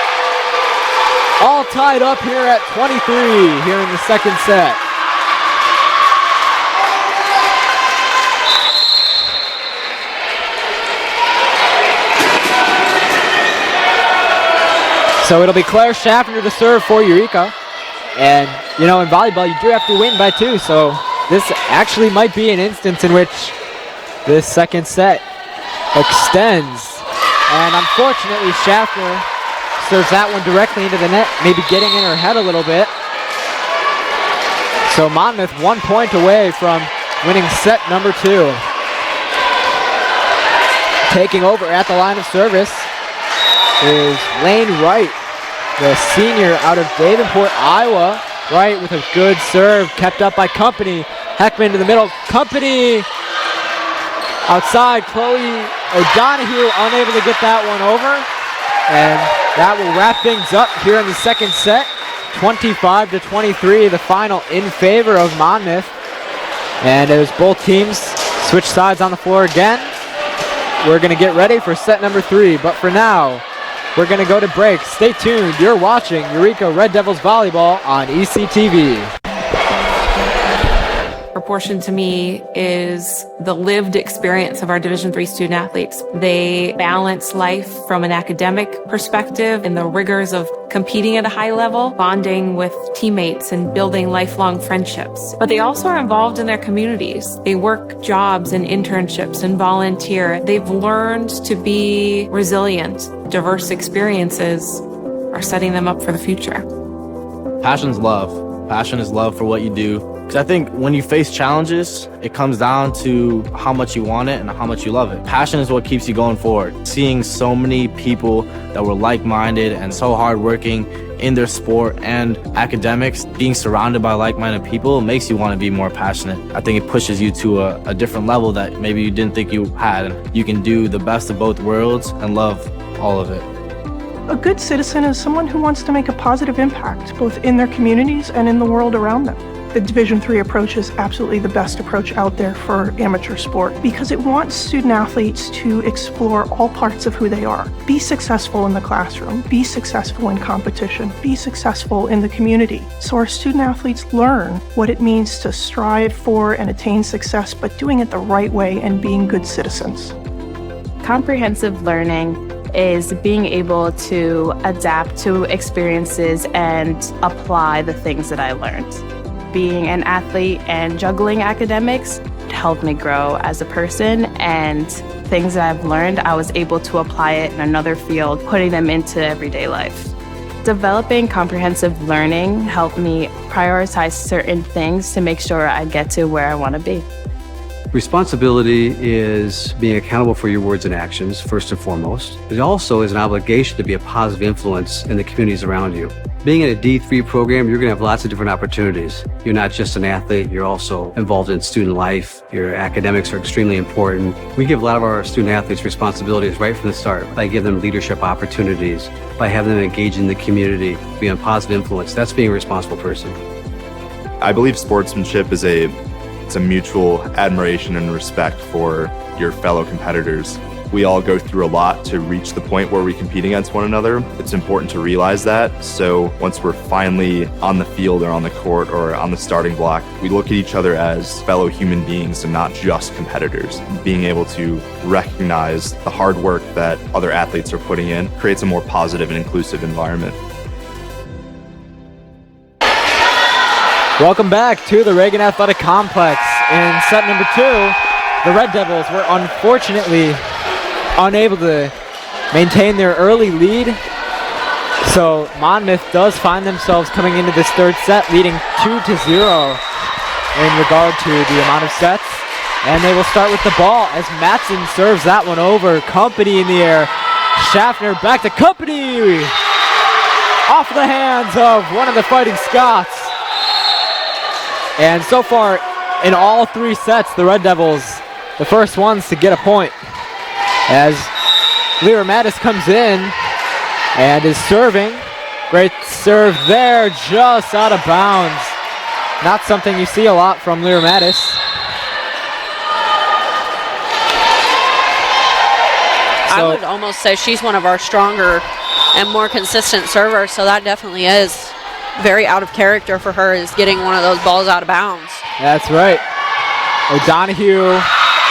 All tied up here at 23 here in the second set. So it'll be Claire Schaffner to serve for Eureka. And, you know, in volleyball, you do have to win by 2. So this actually might be an instance in which this second set extends. And unfortunately, Schaffner serves that one directly into the net, maybe getting in her head a little bit. So Monmouth 1 point away from winning set number 2. Taking over at the line of service is Lane Wright, the senior out of Davenport, Iowa. Wright with a good serve, kept up by Company. Heckman to the middle. Company outside. Chloe O'Donoghue unable to get that one over. And that will wrap things up here in the second set. 25-23, the final in favor of Monmouth. And as both teams switch sides on the floor again, we're going to get ready for set number 3. But for now, we're going to go to break. Stay tuned. You're watching Eureka Red Devils Volleyball on ECTV. Proportion to me is the lived experience of our Division III student athletes. They balance life from an academic perspective and the rigors of competing at a high level, bonding with teammates and building lifelong friendships. But they also are involved in their communities. They work jobs and internships and volunteer. They've learned to be resilient. Diverse experiences are setting them up for the future. Passion's love. Passion is love for what you do. Because I think when you face challenges, it comes down to how much you want it and how much you love it. Passion is what keeps you going forward. Seeing so many people that were like-minded and so hardworking in their sport and academics, being surrounded by like-minded people makes you want to be more passionate. I think it pushes you to a different level that maybe you didn't think you had. You can do the best of both worlds and love all of it. A good citizen is someone who wants to make a positive impact, both in their communities and in the world around them. The Division III approach is absolutely the best approach out there for amateur sport because it wants student athletes to explore all parts of who they are. Be successful in the classroom, be successful in competition, be successful in the community. So our student athletes learn what it means to strive for and attain success, but doing it the right way and being good citizens. Comprehensive learning is being able to adapt to experiences and apply the things that I learned. being an athlete and juggling academics helped me grow as a person, and things that I've learned, I was able to apply it in another field, putting them into everyday life. Developing comprehensive learning helped me prioritize certain things to make sure I get to where I want to be. Responsibility is being accountable for your words and actions, first and foremost. It also is an obligation to be a positive influence in the communities around you. Being in a D3 program, you're going to have lots of different opportunities. You're not just an athlete, you're also involved in student life. Your academics are extremely important. We give a lot of our student athletes responsibilities right from the start by giving them leadership opportunities, by having them engage in the community, be a positive influence. That's being a responsible person. I believe sportsmanship is it's a mutual admiration and respect for your fellow competitors. We all go through a lot to reach the point where we compete against one another. It's important to realize that. So once we're finally on the field or on the court or on the starting block, we look at each other as fellow human beings and not just competitors. Being able to recognize the hard work that other athletes are putting in creates a more positive and inclusive environment. Welcome back to the Reagan Athletic Complex. In set number 2, the Red Devils were unfortunately unable to maintain their early lead. So Monmouth does find themselves coming into this third set leading 2-0 in regard to the amount of sets. And they will start with the ball as Matson serves that one over. Company in the air. Schaffner back to Company. Off the hands of one of the Fighting Scots. And so far in all 3 sets, the Red Devils, the first ones to get a point. As Lyra Mattis comes in and is serving. Great serve there, just out of bounds. Not something you see a lot from Lyra Mattis. I would almost say she's one of our stronger and more consistent servers, so that definitely is very out of character for her, is getting one of those balls out of bounds. That's right. O'Donoghue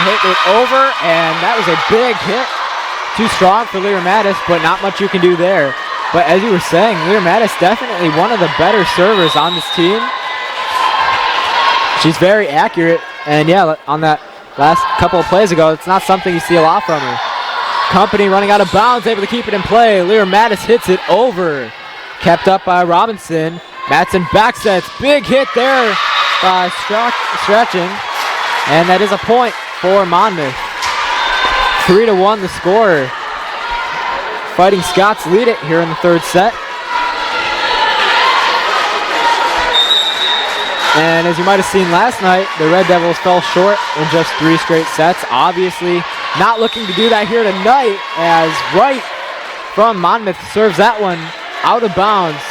hit it over, and that was a big hit. Too strong for Lyra Mattis, but not much you can do there. But as you were saying, Lyra Mattis definitely one of the better servers on this team. She's very accurate, and yeah, on that last couple of plays ago, it's not something you see a lot from her. Company running out of bounds, able to keep it in play. Lyra Mattis hits it over. Kept up by Robinson. Matson backsets, big hit there by Stretching, and that is a point for Monmouth. 3-1 the score. Fighting Scots lead it here in the third set. And as you might have seen last night, the Red Devils fell short in just 3 straight sets. Obviously not looking to do that here tonight, as Wright from Monmouth serves that one out of bounds.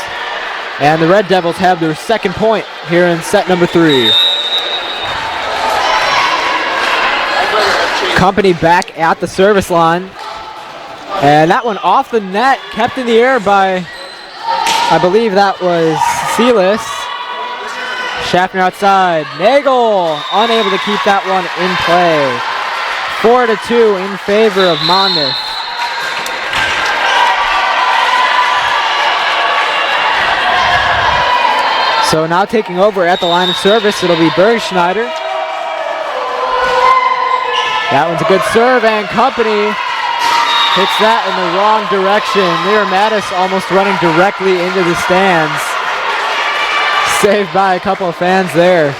And the Red Devils have their second point here in set number 3. Company back at the service line. And that one off the net, kept in the air by, I believe that was Sealis. Schaffner outside. Nagel unable to keep that one in play. 4-2 in favor of Monmouth. So now taking over at the line of service, it'll be Bergschneider. That one's a good serve, and Company hits that in the wrong direction. Lyra Mattis almost running directly into the stands. Saved by a couple of fans there.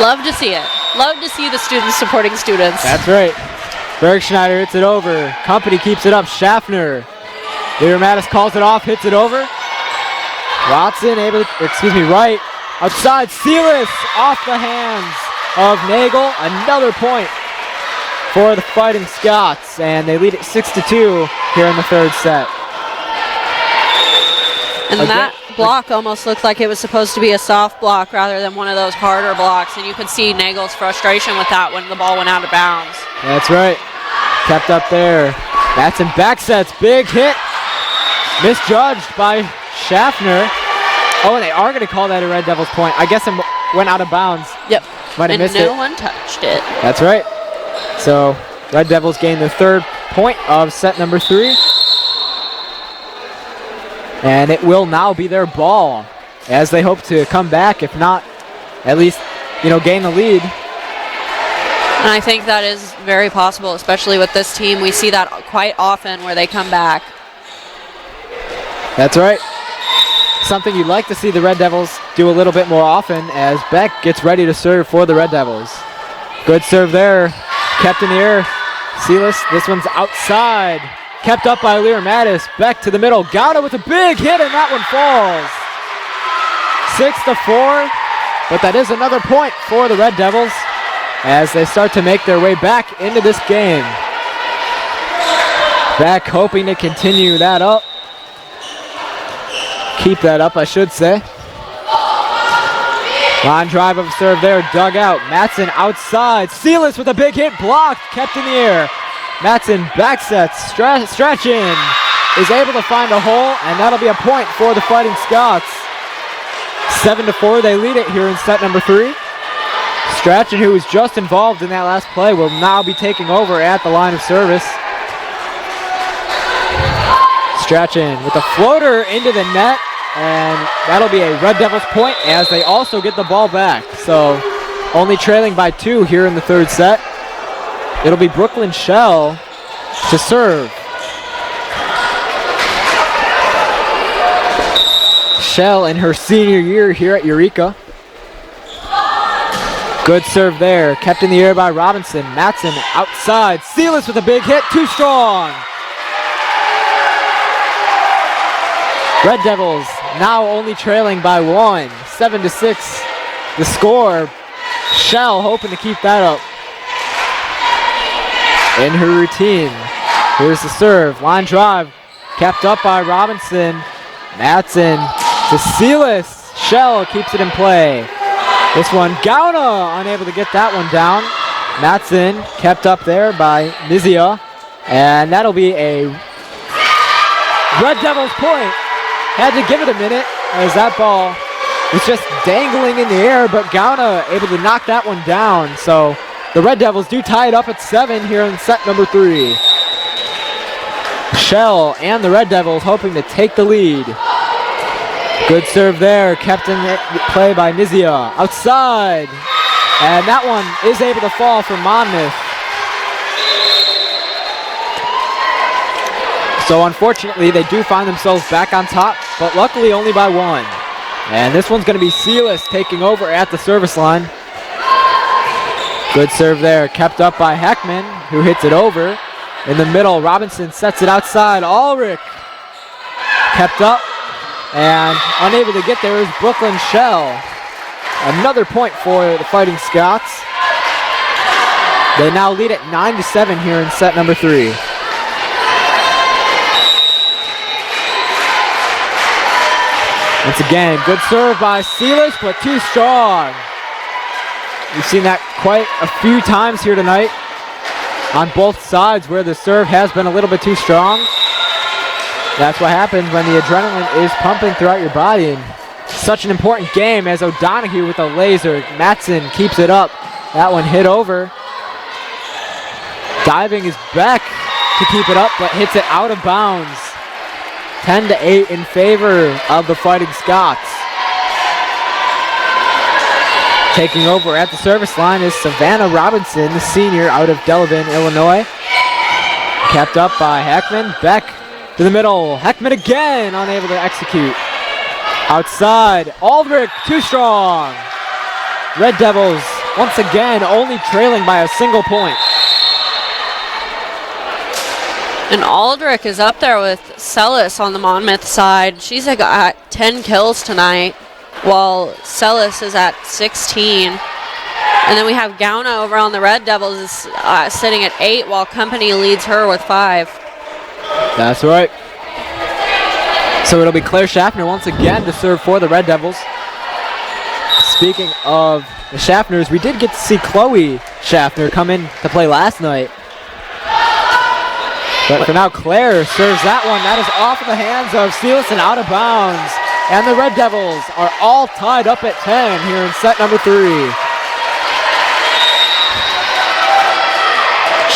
Love to see it. Love to see the students supporting students. That's right. Bergschneider hits it over. Company keeps it up. Schaffner. Lyra Mattis calls it off, hits it over. Watson Wright outside. Sealis off the hands of Nagel. Another point for the Fighting Scots, and they lead it 6-2 here in the third set. And that block almost looked like it was supposed to be a soft block rather than one of those harder blocks, and you could see Nagel's frustration with that when the ball went out of bounds. That's right. Kept up there. Matson backsets, big hit. Misjudged by Schaffner. Oh, and they are going to call that a Red Devils point. I guess it went out of bounds. Yep. Might have missed it. And no one touched it. That's right. So Red Devils gain their third point of set number 3. And it will now be their ball as they hope to come back, if not, at least, gain the lead. And I think that is very possible, especially with this team. We see that quite often where they come back. That's right. Something you'd like to see the Red Devils do a little bit more often as Beck gets ready to serve for the Red Devils. Good serve there. Kept in the air. Silas, this one's outside. Kept up by Lear Mattis. Beck to the middle. Gauda with a big hit, and that one falls. 6-4, but that is another point for the Red Devils as they start to make their way back into this game. Beck hoping to continue that up. Keep that up, I should say. Line drive of serve there, dug out. Matson outside. Silas with a big hit, blocked, kept in the air. Matson back sets, stretching, is able to find a hole, and that'll be a point for the Fighting Scots. 7-4, they lead it here in set number 3. Strachan, who was just involved in that last play, will now be taking over at the line of service. Strachan with a floater into the net, and that'll be a Red Devils point as they also get the ball back. So only trailing by 2 here in the third set. It'll be Brooklyn Shell to serve. Shell in her senior year here at Eureka. Good serve there, kept in the air by Robinson. Matson outside. Silas with a big hit, too strong. Red Devils now only trailing by 1, 7-6 the score. Shell hoping to keep that up in her routine. Here's the serve, line drive, kept up by Robinson. Matson to Silas. Shell keeps it in play. This one, Gauna unable to get that one down. Matson kept up there by Mizia, and that'll be a Red Devils point. Had to give it a minute as that ball was just dangling in the air, but Gauna able to knock that one down. So the Red Devils do tie it up at 7 here in set number 3. Shell and the Red Devils hoping to take the lead. Good serve there, kept in play by Mizia. Outside, and that one is able to fall for Monmouth. So unfortunately, they do find themselves back on top, but luckily only by 1. And this one's going to be Silas taking over at the service line. Good serve there, kept up by Heckman, who hits it over. In the middle, Robinson sets it outside. Ulrich kept up and unable to get there is Brooklyn Shell. Another point for the Fighting Scots. They now lead at 9-7 here in set number 3. Once again, good serve by Silas, but too strong. We've seen that quite a few times here tonight on both sides where the serve has been a little bit too strong. That's what happens when the adrenaline is pumping throughout your body. And such an important game as O'Donoghue with a laser. Matson keeps it up. That one hit over. Diving is Beck to keep it up, but hits it out of bounds. 10-8 in favor of the Fighting Scots. Taking over at the service line is Savannah Robinson, the senior out of Delavan, Illinois. Kept up by Heckman. Beck to the middle. Heckman again, unable to execute. Outside, Aldrich, too strong. Red Devils, once again, only trailing by a single point. And Aldrich is up there with Celis on the Monmouth side. She's got 10 kills tonight, while Celis is at 16. And then we have Gauna over on the Red Devils is sitting at 8, while Company leads her with 5. That's right. So it'll be Claire Schaffner once again to serve for the Red Devils. Speaking of the Schaffners, we did get to see Chloe Schaffner come in to play last night. But for now, Claire serves that one. That is off of the hands of Silas and out of bounds. And the Red Devils are all tied up at 10 here in set number 3.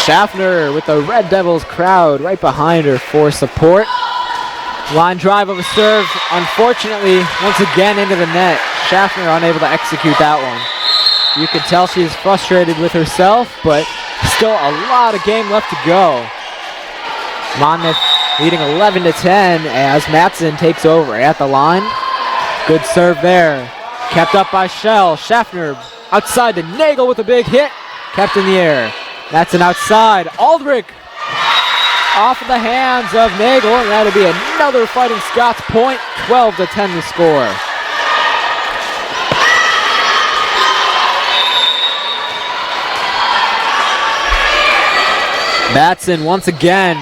Schaffner with the Red Devils crowd right behind her for support. Line drive of a serve, unfortunately, once again into the net. Schaffner unable to execute that one. You can tell she's frustrated with herself, but still a lot of game left to go. Monmouth leading 11-10 as Matson takes over at the line. Good serve there. Kept up by Shell. Schaffner outside to Nagel with a big hit. Kept in the air. Matson outside. Aldrich off of the hands of Nagel, and that'll be another Fighting Scots point. 12-10 the score. Matson once again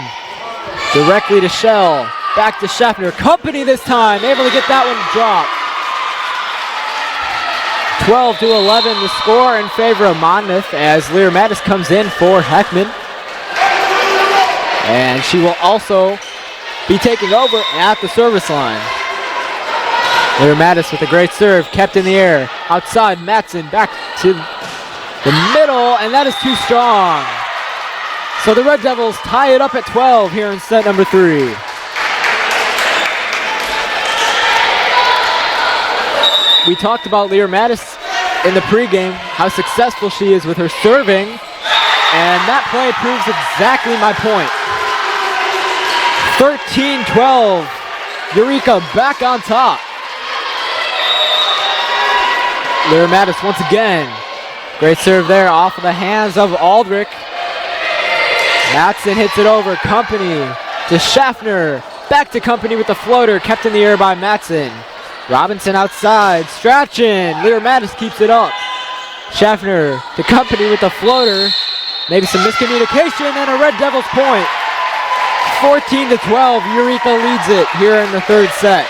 directly to Shell. Back to Schaffner. Company this time, able to get that one to drop. 12-11 the score in favor of Monmouth as Lear Mattis comes in for Heckman. And she will also be taking over at the service line. Lear Mattis with a great serve, kept in the air. Outside, Matson back to the middle, and that is too strong. So the Red Devils tie it up at 12 here in set number 3. We talked about Lear Mattis in the pregame, how successful she is with her serving, and that play proves exactly my point. 13-12, Eureka back on top. Lear Mattis once again. Great serve there off of the hands of Aldrich. Matson hits it over. Company to Schaffner. Back to Company with the floater. Kept in the air by Matson. Robinson outside. Strachan. Lear Mattis keeps it up. Schaffner to Company with the floater. Maybe some miscommunication and a Red Devils point. 14-12. Eureka leads it here in the third set.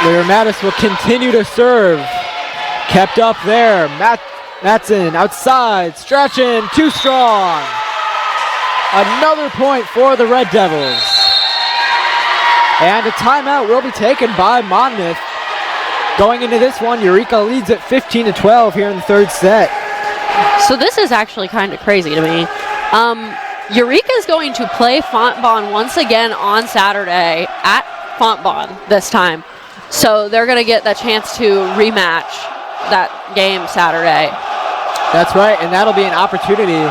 Lear Mattis will continue to serve. Kept up there. Matson outside. Strachan too strong. Another point for the Red Devils. And a timeout will be taken by Monmouth. Going into this one, Eureka leads at 15-12 here in the third set. So this is actually kind of crazy to me. Eureka is going to play Fontbonne once again on Saturday at Fontbonne this time. So they're going to get the chance to rematch that game Saturday. That's right, and that'll be an opportunity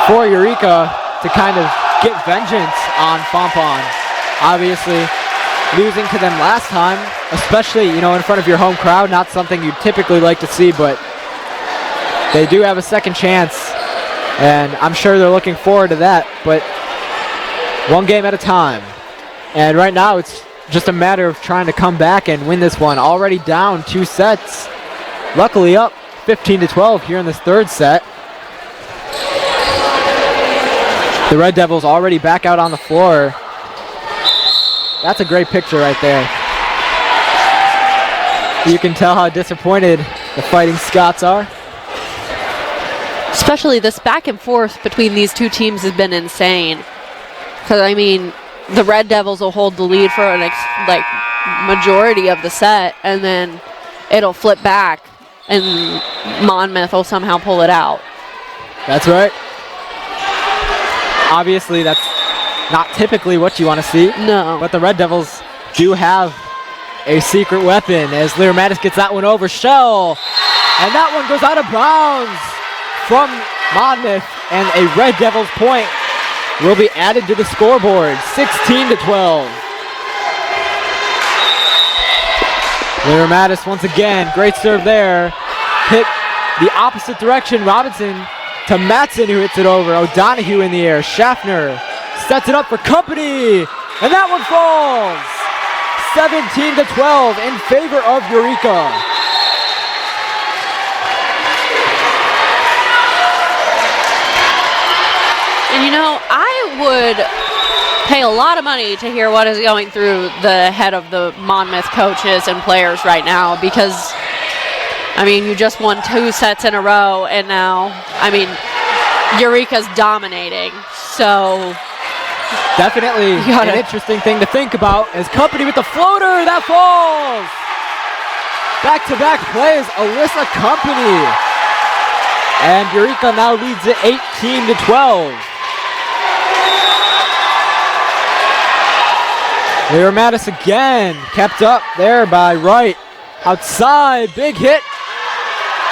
for Eureka to kind of get vengeance on Fontbonne. Obviously, losing to them last time, especially, in front of your home crowd, not something you typically like to see, but they do have a second chance, and I'm sure they're looking forward to that, but one game at a time. And right now, it's just a matter of trying to come back and win this one. Already down 2 sets. Luckily up 15-12 here in this third set. The Red Devils already back out on the floor. That's a great picture right there. You can tell how disappointed the Fighting Scots are. Especially this back and forth between these two teams has been insane. Because, the Red Devils will hold the lead for an majority of the set, and then it'll flip back, and Monmouth will somehow pull it out. That's right. Obviously, that's not typically what you want to see. No. But the Red Devils do have a secret weapon as Lear Mattis gets that one over Shell. And that one goes out of bounds from Monmouth, and a Red Devils point will be added to the scoreboard, 16-12. Lear Mattis once again, great serve there. Hit the opposite direction. Robinson to Matson, who hits it over. O'Donoghue in the air. Schaffner sets it up for Company, and that one falls. 17-12 in favor of Eureka. And I would pay a lot of money to hear what is going through the head of the Monmouth coaches and players right now, because you just won 2 sets in a row, and now Eureka's dominating. So definitely an interesting thing to think about as Company with the floater that falls. Back-to-back plays, Alyssa Company. And Eureka now leads it 18-12. Lear Mattis again, kept up there by Wright. Outside, big hit.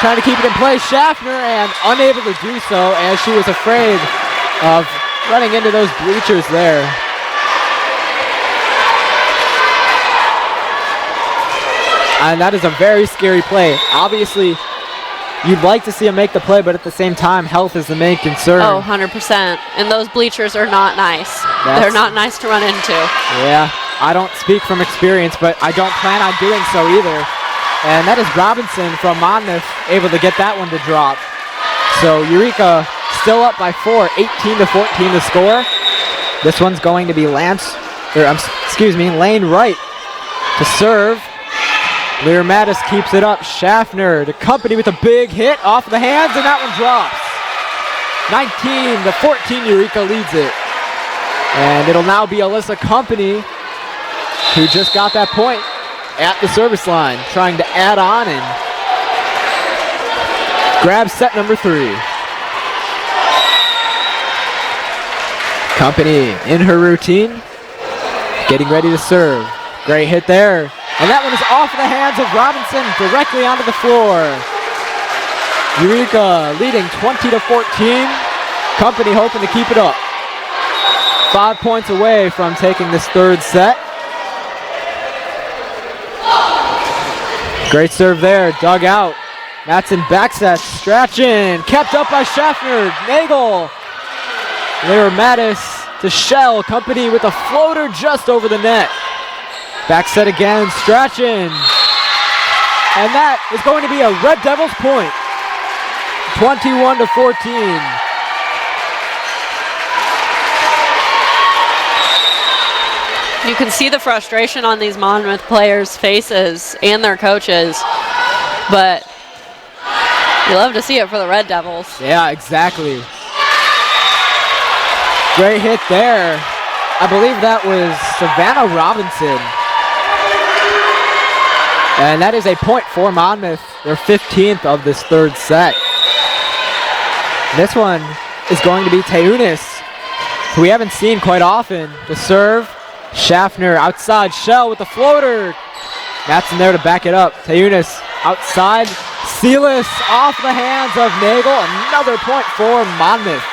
Trying to keep it in play, Schaffner, and unable to do so as she was afraid of running into those bleachers there. And that is a very scary play. Obviously, you'd like to see him make the play, but at the same time, health is the main concern. Oh, 100%. And those bleachers are not nice. They're not nice to run into. Yeah, I don't speak from experience, but I don't plan on doing so either. And that is Robinson from Monmouth able to get that one to drop. So Eureka still up by 4, 18-14 the score. This one's going to be Lane Wright to serve. Lear Mattis keeps it up. Schaffner to Company with a big hit off the hands, and that one drops. 19-14, Eureka leads it. And it'll now be Alyssa Company who just got that point at the service line, trying to add on and grab set number 3. Company in her routine, getting ready to serve. Great hit there. And that one is off the hands of Robinson, directly onto the floor. Eureka leading 20-14. Company hoping to keep it up. 5 points away from taking this third set. Great serve there, dug out. Matson back set, Strachan, kept up by Schaffner, Nagel. Lear Mattis to Shell, Company with a floater just over the net. Back set again, Strachan. And that is going to be a Red Devils point. 21-14. You can see the frustration on these Monmouth players' faces and their coaches, but you love to see it for the Red Devils. Yeah, exactly. Great hit there. I believe that was Savannah Robinson. And that is a point for Monmouth, their 15th of this third set. This one is going to be Teunis, who we haven't seen quite often, to serve. Schaffner outside, Shell with the floater. Matson there to back it up. Teunis outside. Sealis off the hands of Nagel. Another point for Monmouth.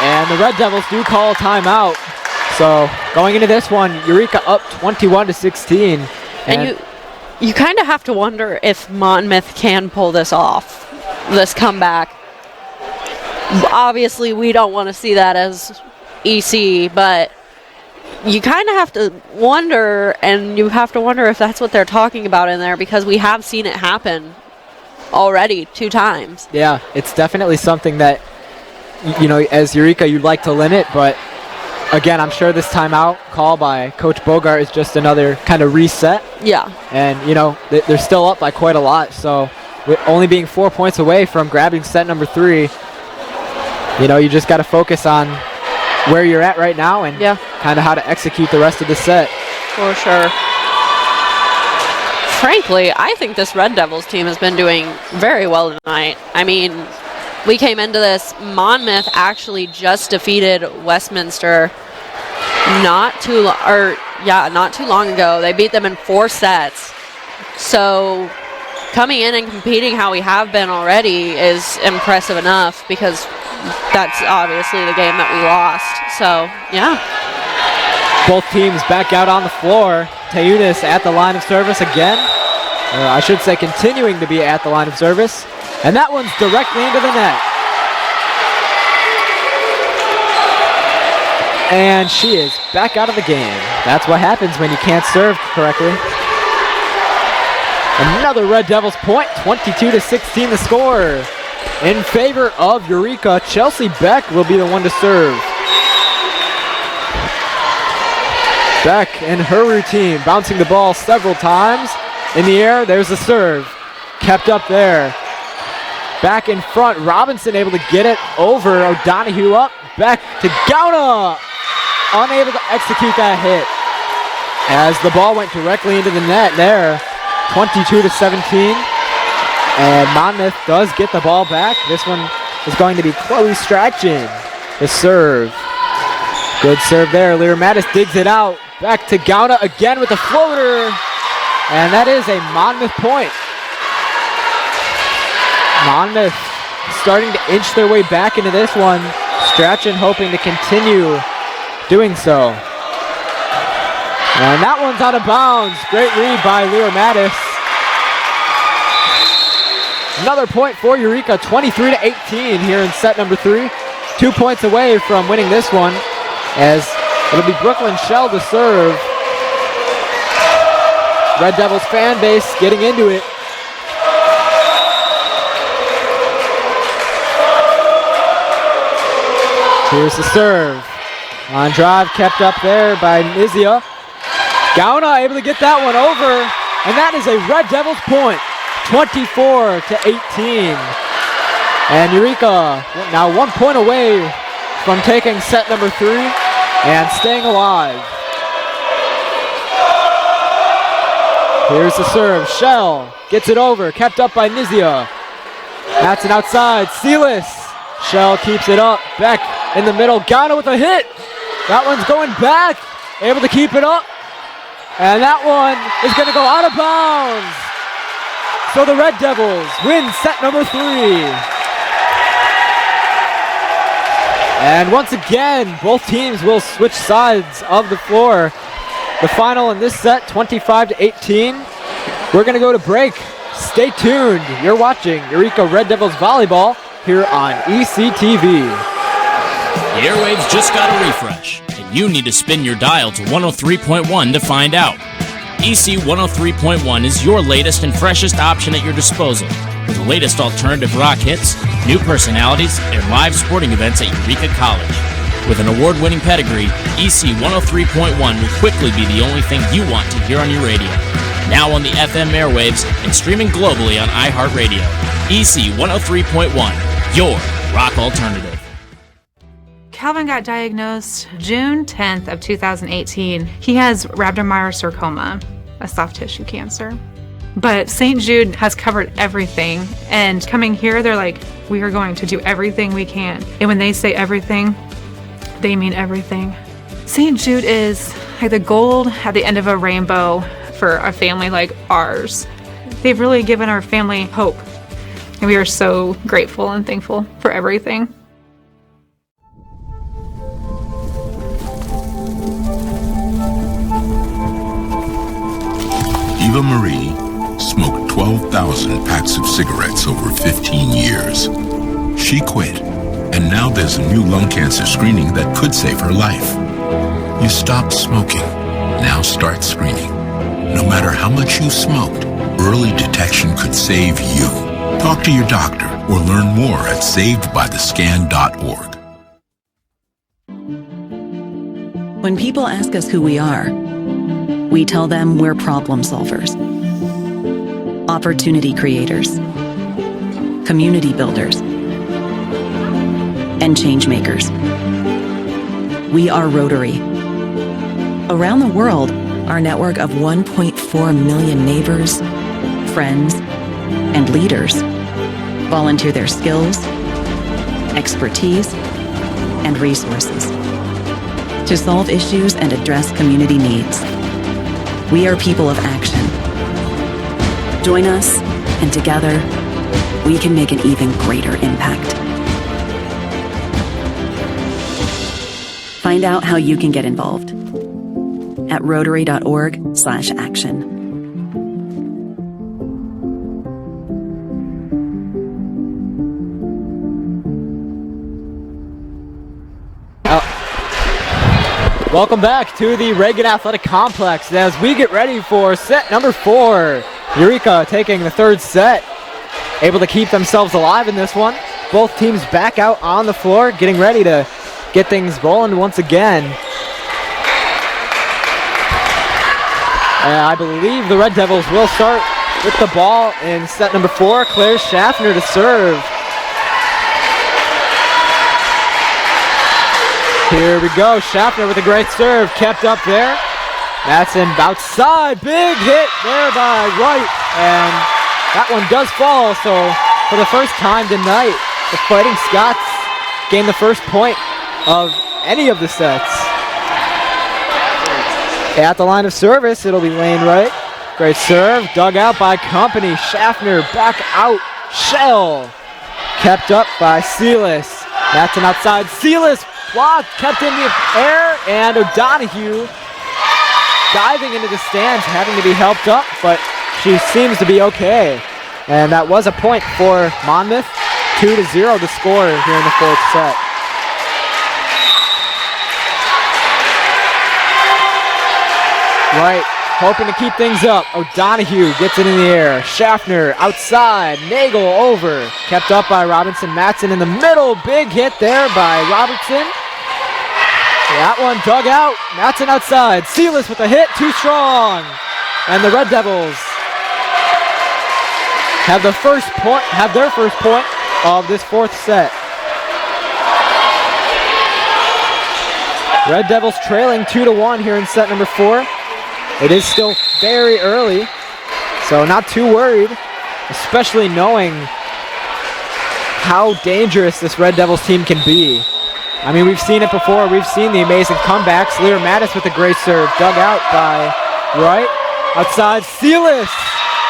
And the Red Devils do call a timeout. So going into this one, Eureka up 21-16. And you kind of have to wonder if Monmouth can pull this off, this comeback. Obviously, we don't want to see that as EC, but you kind of have to wonder, and you have to wonder if that's what they're talking about in there, because we have seen it happen already 2 times. Yeah, it's definitely something that, you know, as Eureka, you'd like to limit, but again, I'm sure this timeout call by Coach Bogart is just another kind of reset. Yeah. And, you know, they're still up by quite a lot, so with only being 4 points away from grabbing set number 3, you know, you just got to focus on where you're at right now and kind of how to execute the rest of the set. For sure. Frankly, I think this Red Devils team has been doing very well tonight. I mean, we came into this, Monmouth actually just defeated Westminster not too long ago. They beat them in 4 sets. So coming in and competing how we have been already is impressive enough, because that's obviously the game that we lost. So, yeah. Both teams back out on the floor. Teunis at the line of service again. I should say continuing to be at the line of service. And that one's directly into the net. And she is back out of the game. That's what happens when you can't serve correctly. Another Red Devils point, 22-16 the score. In favor of Eureka, Chelsea Beck will be the one to serve. Beck in her routine, bouncing the ball several times. In the air, there's the serve. Kept up there. Back in front, Robinson able to get it over. O'Donoghue up. Beck to Gauna. Unable to execute that hit. As the ball went directly into the net there. 22-17. And Monmouth does get the ball back. This one is going to be Chloe Strachan. The serve. Good serve there. Lear Mattis digs it out. Back to Gauna again with the floater. And that is a Monmouth point. Monmouth starting to inch their way back into this one. Strachan hoping to continue doing so. And that one's out of bounds. Great read by Lear Mattis. Another point for Eureka, 23-18 here in set number 3. 2 points away from winning this one, as it'll be Brooklyn Shell to serve. Red Devils fan base getting into it. Here's the serve. On drive, kept up there by Nizia. Gauna able to get that one over, and that is a Red Devils point, 24-18. And Eureka now 1 point away from taking set number 3 and staying alive. Here's the serve. Shell gets it over, kept up by Nizia. That's an outside. Sealis. Shell keeps it up. Beck in the middle. Gauna with a hit. That one's going back. Able to keep it up. And that one is going to go out of bounds. So the Red Devils win set number 3. And once again, both teams will switch sides of the floor. The final in this set, 25-18. We're going to go to break. Stay tuned. You're watching Eureka Red Devils Volleyball here on ECTV. The airwaves just got a refresh, and you need to spin your dial to 103.1 to find out. EC 103.1 is your latest and freshest option at your disposal, with the latest alternative rock hits, new personalities, and live sporting events at Eureka College. With an award-winning pedigree, EC 103.1 will quickly be the only thing you want to hear on your radio. Now on the FM airwaves and streaming globally on iHeartRadio. EC 103.1, your rock alternative. Calvin got diagnosed June 10th of 2018. He has rhabdomyosarcoma, a soft tissue cancer. But St. Jude has covered everything, and coming here, they're like, we are going to do everything we can. And when they say everything, they mean everything. St. Jude is like the gold at the end of a rainbow for a family like ours. They've really given our family hope, and we are so grateful and thankful for everything. Eva Marie smoked 12,000 packs of cigarettes over 15 years. She quit, and now there's a new lung cancer screening that could save her life. You stopped smoking. Now start screening. No matter how much you smoked, early detection could save you. Talk to your doctor or learn more at savedbythescan.org. When people ask us who we are, we tell them we're problem solvers, opportunity creators, community builders, and change makers. We are Rotary. Around the world, our network of 1.4 million neighbors, friends, and leaders volunteer their skills, expertise, and resources to solve issues and address community needs. We are people of action. Join us, and together, we can make an even greater impact. Find out how you can get involved at rotary.org/action. Welcome back to the Reagan Athletic Complex as we get ready for set number 4. Eureka taking the third set, able to keep themselves alive in this one. Both teams back out on the floor, getting ready to get things rolling once again. And I believe the Red Devils will start with the ball in set number 4. Claire Schaffner to serve. Here we go. Schaffner with a great serve, kept up there. Matson outside, big hit there by Wright, and that one does fall. So for the first time tonight, the Fighting Scots gain the first point of any of the sets. At the line of service, it'll be Lane Wright. Great serve, dug out by Company. Schaffner back out. Shell kept up by Sealis. Matson outside. Sealis blocked, kept in the air, and O'Donoghue diving into the stands, having to be helped up, but she seems to be okay. And that was a point for Monmouth. 2-0 to score here in the fourth set. Right, hoping to keep things up. O'Donoghue gets it in the air. Schaffner outside. Nagel over. Kept up by Robinson. Matson in the middle. Big hit there by Robertson. That one dug out. Matson outside. Sealis with a hit. Too strong. And the Red Devils have their first point of this fourth set. Red Devils trailing 2-1 here in set number 4. It is still very early, so not too worried, especially knowing how dangerous this Red Devils team can be. I mean, we've seen it before. We've seen the amazing comebacks. Lear Mattis with a great serve, dug out by Wright. Outside, Sealis.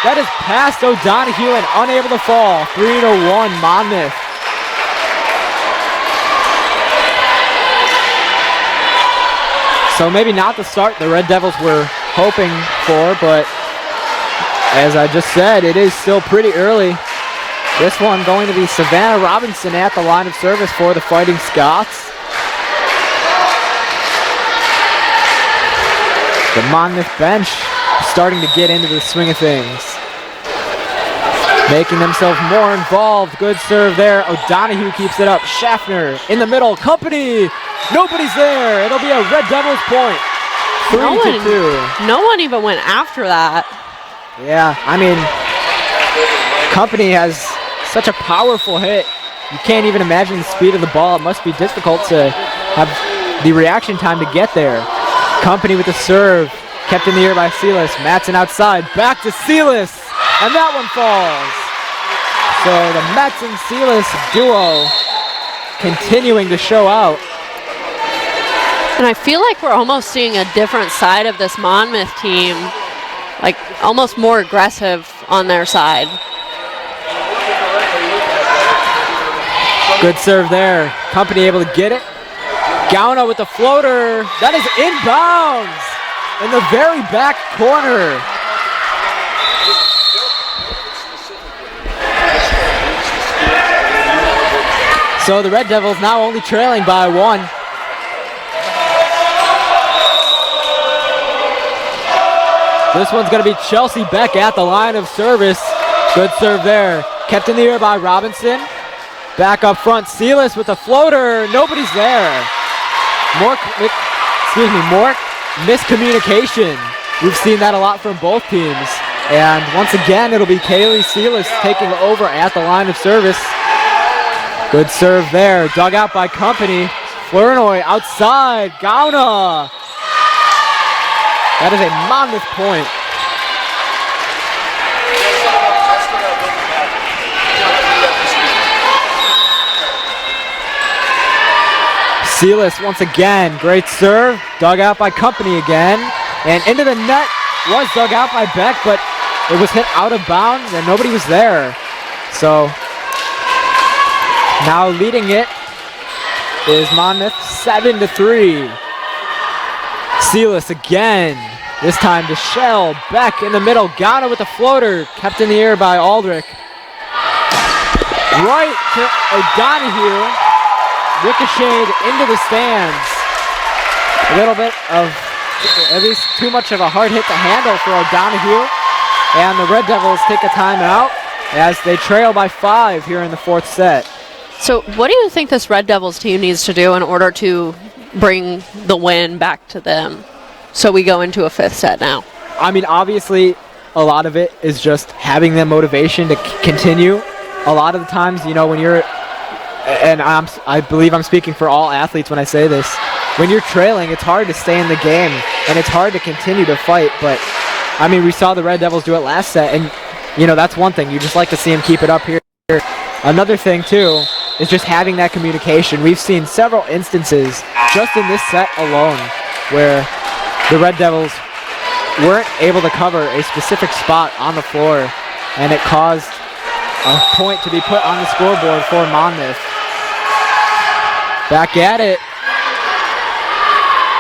That is past O'Donoghue and unable to fall. 3-1 Monmouth. So maybe not the start the Red Devils were hoping for, but as I just said, it is still pretty early. This one going to be Savannah Robinson at the line of service for the Fighting Scots. The Monmouth bench starting to get into the swing of things, making themselves more involved. Good serve there. O'Donoghue keeps it up. Schaffner in the middle. Company. Nobody's there. It'll be a Red Devils point. 3-2. No one even went after that. Yeah, I mean, Company has such a powerful hit. You can't even imagine the speed of the ball. It must be difficult to have the reaction time to get there. Company with the serve. Kept in the air by Sealis. Matson outside. Back to Sealis. And that one falls. So the Matson-Sealis duo continuing to show out. And I feel like we're almost seeing a different side of this Monmouth team, like almost more aggressive on their side. Good serve there. Company able to get it. Gauna with the floater. That is inbounds in the very back corner. So the Red Devils now only trailing by 1. This one's going to be Chelsea Beck at the line of service. Good serve there. Kept in the air by Robinson. Back up front, Sealis with the floater. Nobody's there. More miscommunication. We've seen that a lot from both teams. And once again, it'll be Kaylee Sealis taking over at the line of service. Good serve there. Dug out by Company. Flournoy outside. Gauna. That is a Monmouth point. Sealis once again. Great serve. Dug out by Company again. And into the net was dug out by Beck, but it was hit out of bounds and nobody was there. So now leading it is Monmouth 7-3. Sealis again. This time to Shell. Beck in the middle. Gauna with the floater. Kept in the air by Aldrich. Right to O'Donoghue. Ricocheted into the stands. A little bit of, at least too much of a hard hit to handle for O'Donoghue. And the Red Devils take a timeout as they trail by 5 here in the fourth set. So what do you think this Red Devils team needs to do in order to bring the win back to them? So we go into a fifth set now. I mean, obviously, a lot of it is just having the motivation to continue. A lot of the times, you know, when you're, and I believe I'm speaking for all athletes when I say this, when you're trailing, it's hard to stay in the game and it's hard to continue to fight. But, I mean, we saw the Red Devils do it last set, and, you know, that's one thing. You just like to see them keep it up here. Another thing, too, is just having that communication. We've seen several instances just in this set alone where the Red Devils weren't able to cover a specific spot on the floor, and it caused a point to be put on the scoreboard for Monmouth. Back at it.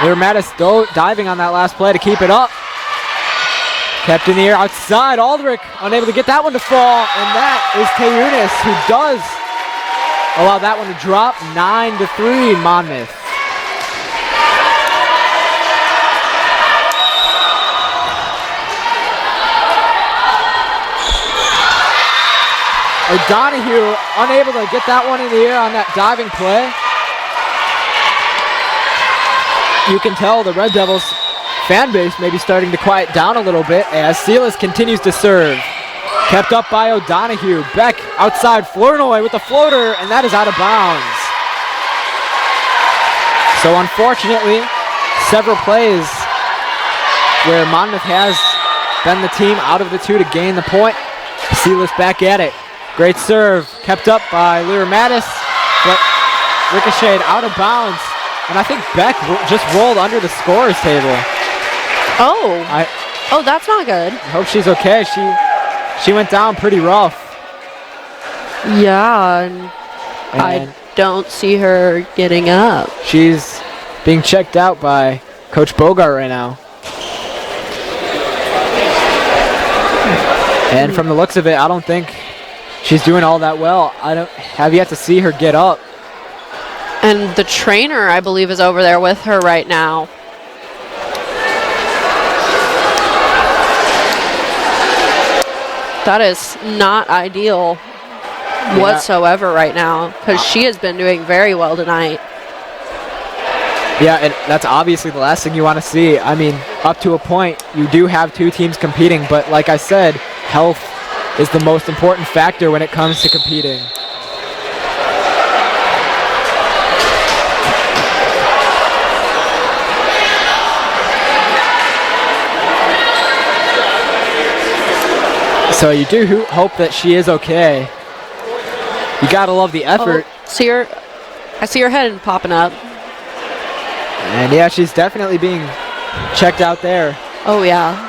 Mattis diving on that last play to keep it up. Kept in the air outside. Aldrich unable to get that one to fall, and that is Tayunis, who does allow that one to drop. 9-3 Monmouth. O'Donoghue unable to get that one in the air on that diving play. You can tell the Red Devils fan base may be starting to quiet down a little bit as Silas continues to serve. Kept up by O'Donoghue. Beck outside, Flournoy with the floater, and that is out of bounds. So unfortunately, several plays where Monmouth has been the team out of the two to gain the point. Silas back at it. Great serve, kept up by Mattis, but ricocheted out of bounds. And I think Beck just rolled under the scorer's table. Oh, that's not good. I hope she's okay. She went down pretty rough. Yeah, and I don't see her getting up. She's being checked out by Coach Bogart right now. And from the looks of it, I don't think she's doing all that well. I don't have yet to see her get up. And the trainer, I believe, is over there with her right now. That is not ideal whatsoever right now, because she has been doing very well tonight. Yeah, and that's obviously the last thing you want to see. I mean, up to a point, you do have two teams competing, but like I said, health is the most important factor when it comes to competing. So you do hope that she is okay. You gotta love the effort. I see her head popping up. And yeah, she's definitely being checked out there. Oh yeah.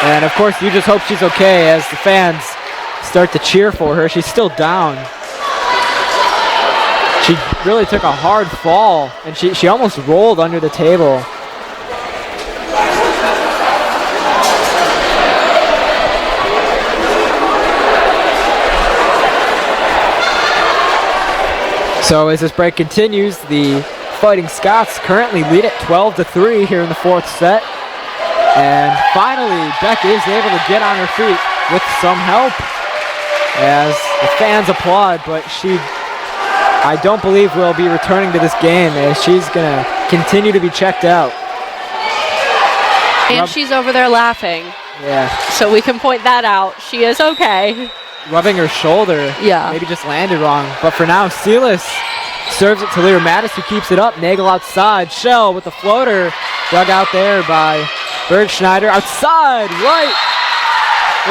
And of course, you just hope she's okay as the fans start to cheer for her. She's still down. She really took a hard fall, and she almost rolled under the table. So as this break continues, the Fighting Scots currently lead at 12-3 here in the fourth set. And finally, Beck is able to get on her feet with some help as the fans applaud, but I don't believe will be returning to this game as she's going to continue to be checked out. And she's over there laughing. Yeah. So we can point that out. She is okay. Rubbing her shoulder. Yeah. Maybe just landed wrong. But for now, Silas serves it to Lear Mattis, who keeps it up. Nagel outside. Shell with the floater. Dug out there by Bergschneider. Outside, right.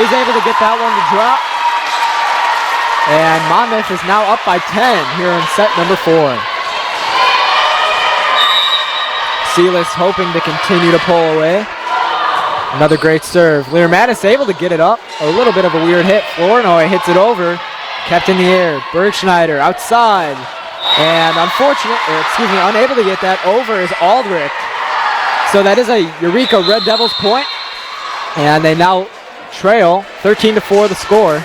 Is able to get that one to drop. And Monmouth is now up by 10 here in set number 4. Silas hoping to continue to pull away. Another great serve. Lear Mattis able to get it up. A little bit of a weird hit. Flournoy hits it over. Kept in the air. Bergschneider outside. And unable to get that over is Aldrich. So that is a Eureka Red Devils point. And they now trail 13-4 the score.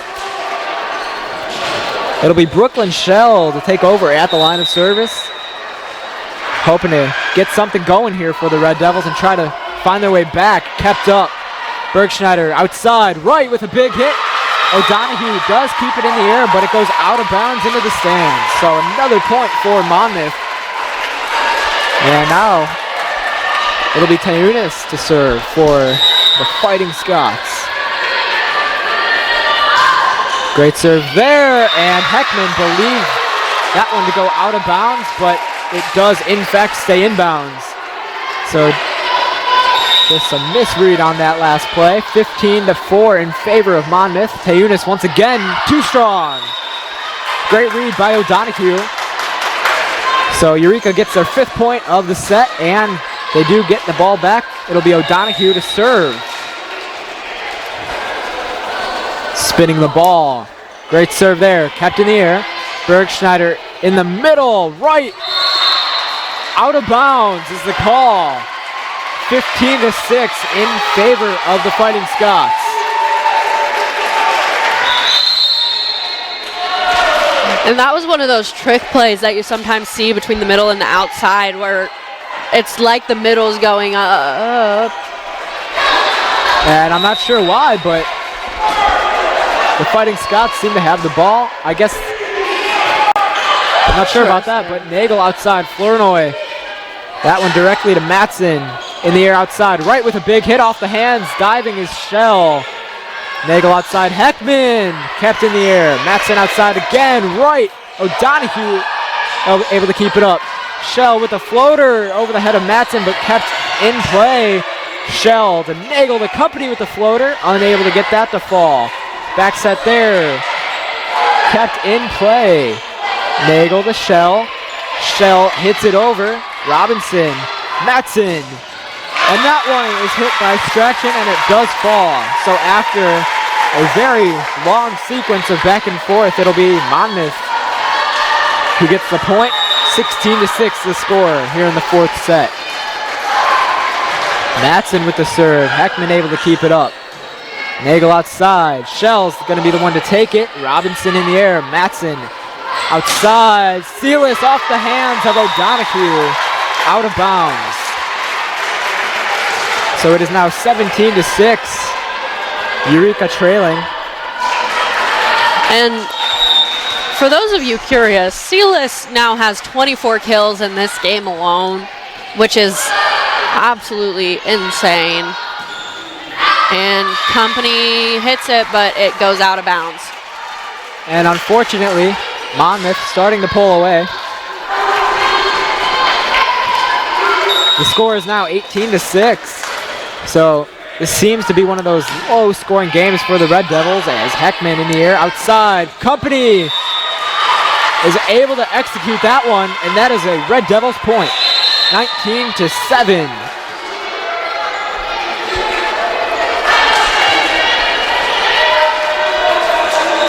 It'll be Brooklyn Shell to take over at the line of service. Hoping to get something going here for the Red Devils and try to find their way back. Kept up. Bergschneider outside, right with a big hit. O'Donoghue does keep it in the air, but it goes out of bounds into the stands. So another point for Monmouth. And now it'll be Tayunis to serve for the Fighting Scots. Great serve there, and Heckman believed that one to go out of bounds, but it does in fact stay in bounds. So just a misread on that last play. 15-4 in favor of Monmouth. Teunis once again too strong. Great read by O'Donoghue. So Eureka gets their 5th point of the set, and they do get the ball back. It'll be O'Donoghue to serve. Spinning the ball. Great serve there, kept in the air. Bergschneider in the middle, right. Out of bounds is the call. 15-6 in favor of the Fighting Scots. And that was one of those trick plays that you sometimes see between the middle and the outside, where it's like the middle's going up. And I'm not sure why, but the Fighting Scots seem to have the ball. I guess, I'm not sure about that, but Nagel outside, Flournoy. That one directly to Matson. In the air outside, right with a big hit off the hands. Diving is Shell. Nagel outside, Heckman kept in the air. Matson outside again, right. O'Donoghue able to keep it up. Shell with a floater over the head of Matson, but kept in play. Shell to Nagel, the company with the floater, unable to get that to fall. Back set there, kept in play. Nagel to Shell. Shell hits it over. Robinson, Matson. And that one is hit by Strachan, and it does fall. So after a very long sequence of back and forth, it'll be Monmouth who gets the point. 16-6 the score here in the 4th set. Matson with the serve. Heckman able to keep it up. Nagel outside. Shell's going to be the one to take it. Robinson in the air. Matson outside. Sealis off the hands of O'Donoghue. Out of bounds. So it is now 17-6. Eureka trailing. And for those of you curious, Sealis now has 24 kills in this game alone, which is absolutely insane. And Company hits it, but it goes out of bounds. And unfortunately, Monmouth starting to pull away. The score is now 18-6. So this seems to be one of those low-scoring games for the Red Devils, as Heckman in the air outside. Company is able to execute that one, and that is a Red Devils point. 19-7.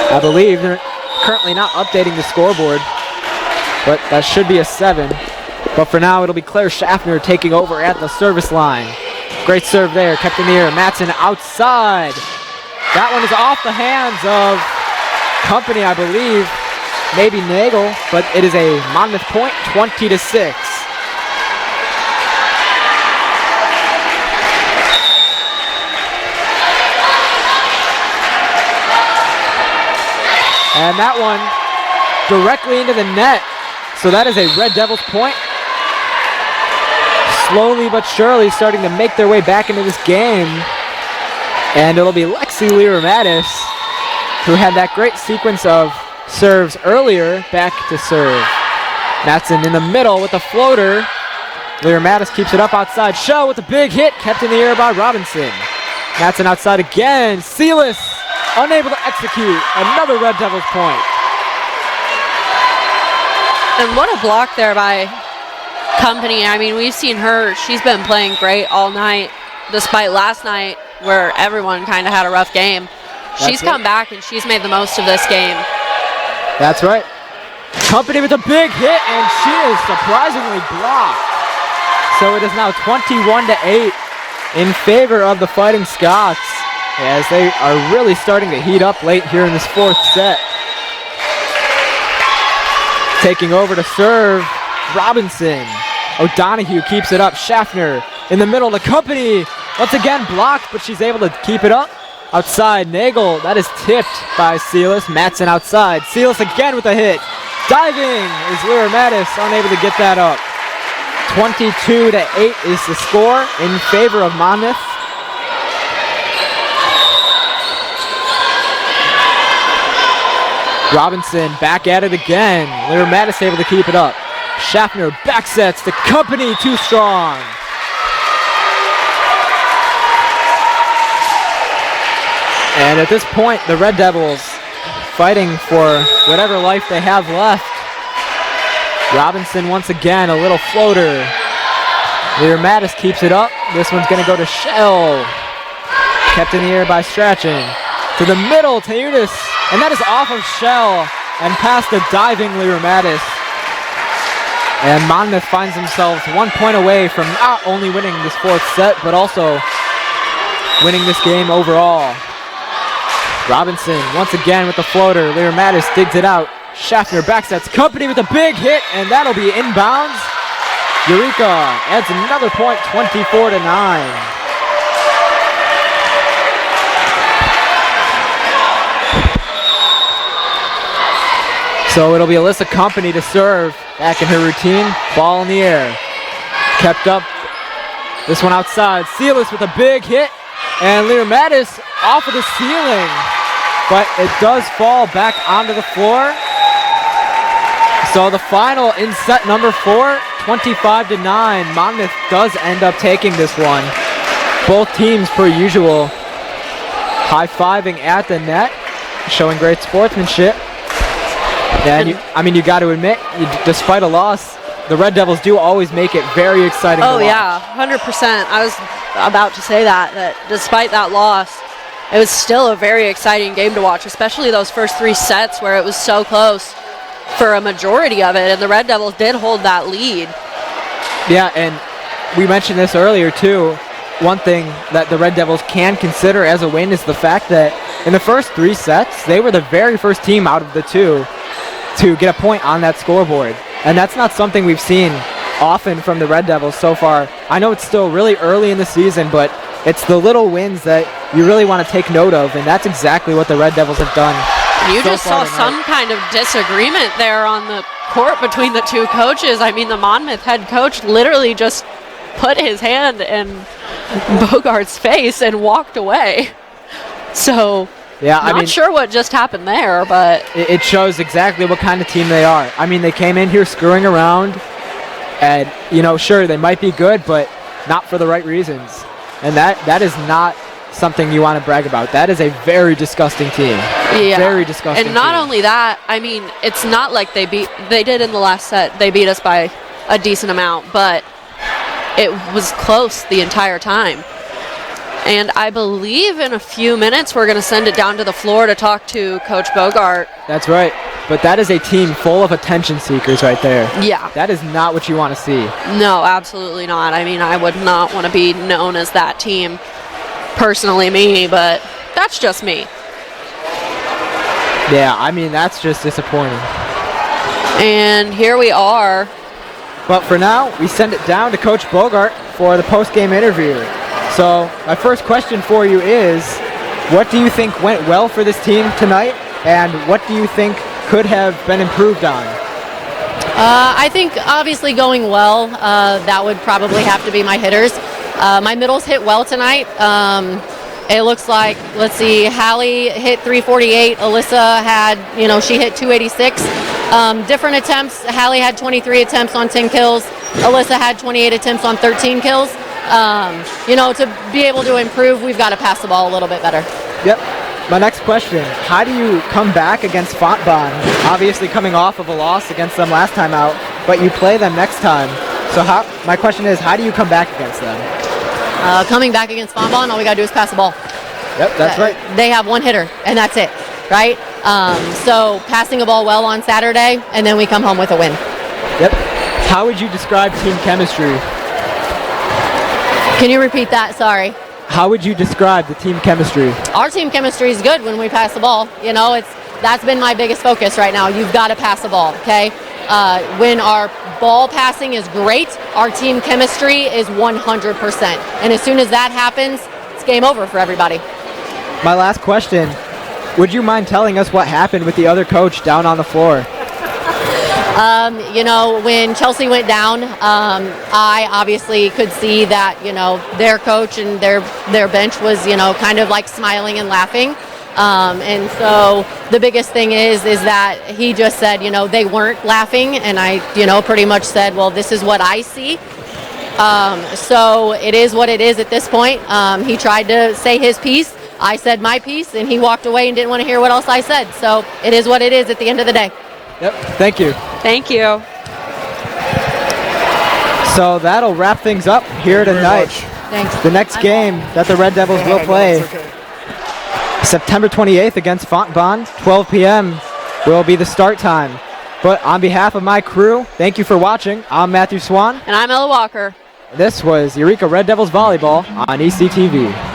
I believe they're currently not updating the scoreboard, but that should be a 7. But for now, it'll be Claire Schaffner taking over at the service line. Great serve there, kept in the air. Matson outside. That one is off the hands of Company, I believe. Maybe Nagel, but it is a Monmouth point, 20-6. And that one directly into the net. So that is a Red Devils point. Slowly but surely starting to make their way back into this game. And it'll be Lexi Lira-Mattis, who had that great sequence of serves earlier, back to serve. Matson in the middle with a floater. Lira-Mattis keeps it up outside. Shell with a big hit, kept in the air by Robinson. Matson outside again. Sealis unable to execute. Another Red Devils point. And what a block there by Company. I mean, we've seen her. She's been playing great all night, despite last night where everyone kind of had a rough game. She's come back and she's made the most of this game. That's right. Company with a big hit, and she is surprisingly blocked. So it is now 21-8 in favor of the Fighting Scots, as they are really starting to heat up late here in this 4th set. Taking over to serve, Robinson. O'Donoghue keeps it up. Schaffner in the middle. The Company once again blocked, but she's able to keep it up. Outside, Nagel. That is tipped by Sealis. Matson outside. Sealis again with a hit. Diving is Lira-Mattis, unable to get that up. 22-8 is the score in favor of Monmouth. Robinson back at it again. Lear Mattis able to keep it up. Schaffner back sets the company too strong. And at this point, the Red Devils fighting for whatever life they have left. Robinson once again, a little floater. Lear Mattis keeps it up. This one's going to go to Shell. Kept in the air by Strachan. To the middle, Teunis. And that is off of Shell and past the diving Lear Mattis. And Monmouth finds themselves 1 point away from not only winning this fourth set, but also winning this game overall. Robinson once again with the floater. Lear Mattis digs it out. Schaffner backsets company with a big hit, and that'll be inbounds. Eureka adds another point, 24-9. So it'll be Alyssa Company to serve back in her routine. Ball in the air. Kept up. This one outside. Sealis with a big hit. And Lear Mattis off of the ceiling. But it does fall back onto the floor. So the final in set number 4, 25-9. Monmouth does end up taking this one. Both teams, per usual, high-fiving at the net, showing great sportsmanship. And you got to admit, despite a loss, the Red Devils do always make it very exciting to watch. Oh yeah, 100%. I was about to say that despite that loss, it was still a very exciting game to watch, especially those first 3 sets where it was so close for a majority of it, and the Red Devils did hold that lead. Yeah, and we mentioned this earlier too. One thing that the Red Devils can consider as a win is the fact that in the first 3 sets, they were the very first team out of the 2 to get a point on that scoreboard. And that's not something we've seen often from the Red Devils so far. I know it's still really early in the season, but it's the little wins that you really want to take note of, and that's exactly what the Red Devils have done. You just saw some kind of disagreement there on the court between the 2 coaches. I mean, the Monmouth head coach literally just put his hand in Bogart's face and walked away. So, yeah, not sure what just happened there, but it shows exactly what kind of team they are. I mean, they came in here screwing around, and, sure, they might be good, but not for the right reasons. And that is not something you want to brag about. That is a very disgusting team. Yeah. Very disgusting. And not team. only that, I mean, it's not like they did in the last set. They beat us by a decent amount, but it was close the entire time. And I believe in a few minutes we're going to send it down to the floor to talk to Coach Bogart. That's right. But that is a team full of attention seekers right there. Yeah. That is not what you want to see. No, absolutely not. I mean, I would not want to be known as that team. Personally me, but that's just me. Yeah, I mean, that's just disappointing. And here we are. But for now, we send it down to Coach Bogart for the post-game interview. So my first question for you is, what do you think went well for this team tonight, and what do you think could have been improved on? I think obviously going well, that would probably have to be my hitters. My middles hit well tonight. It looks like, let's see, Hallie hit 348. Alyssa had, she hit 286. Different attempts. Hallie had 23 attempts on 10 kills. Alyssa had 28 attempts on 13 kills. To be able to improve, we've got to pass the ball a little bit better. Yep. My next question, how do you come back against Fontbonne? Obviously coming off of a loss against them last time out, but you play them next time. So my question is, how do you come back against them? Coming back against Fontbonne, all we got to do is pass the ball. Yep, that's right. They have one hitter, and that's it, right? So passing the ball well on Saturday, and then we come home with a win. Yep. How would you describe team chemistry? Can you repeat that? Sorry. How would you describe the team chemistry? Our team chemistry is good when we pass the ball. That's been my biggest focus right now. You've got to pass the ball, okay? When our ball passing is great, our team chemistry is 100%. And as soon as that happens, it's game over for everybody. My last question, would you mind telling us what happened with the other coach down on the floor? When Chelsea went down, I obviously could see that, their coach and their bench was, kind of like smiling and laughing. And so the biggest thing is that he just said, they weren't laughing, and I, pretty much said, well, this is what I see. So it is what it is at this point. He tried to say his piece. I said my piece, and he walked away and didn't want to hear what else I said. So it is what it is at the end of the day. Yep. Thank you. Thank you. So that'll wrap things up here tonight. Thanks. The next game that the Red Devils will play, September 28th against Fontbonne, 12 p.m. will be the start time. But on behalf of my crew, thank you for watching. I'm Matthew Swan. And I'm Ella Walker. This was Eureka Red Devils Volleyball on ECTV.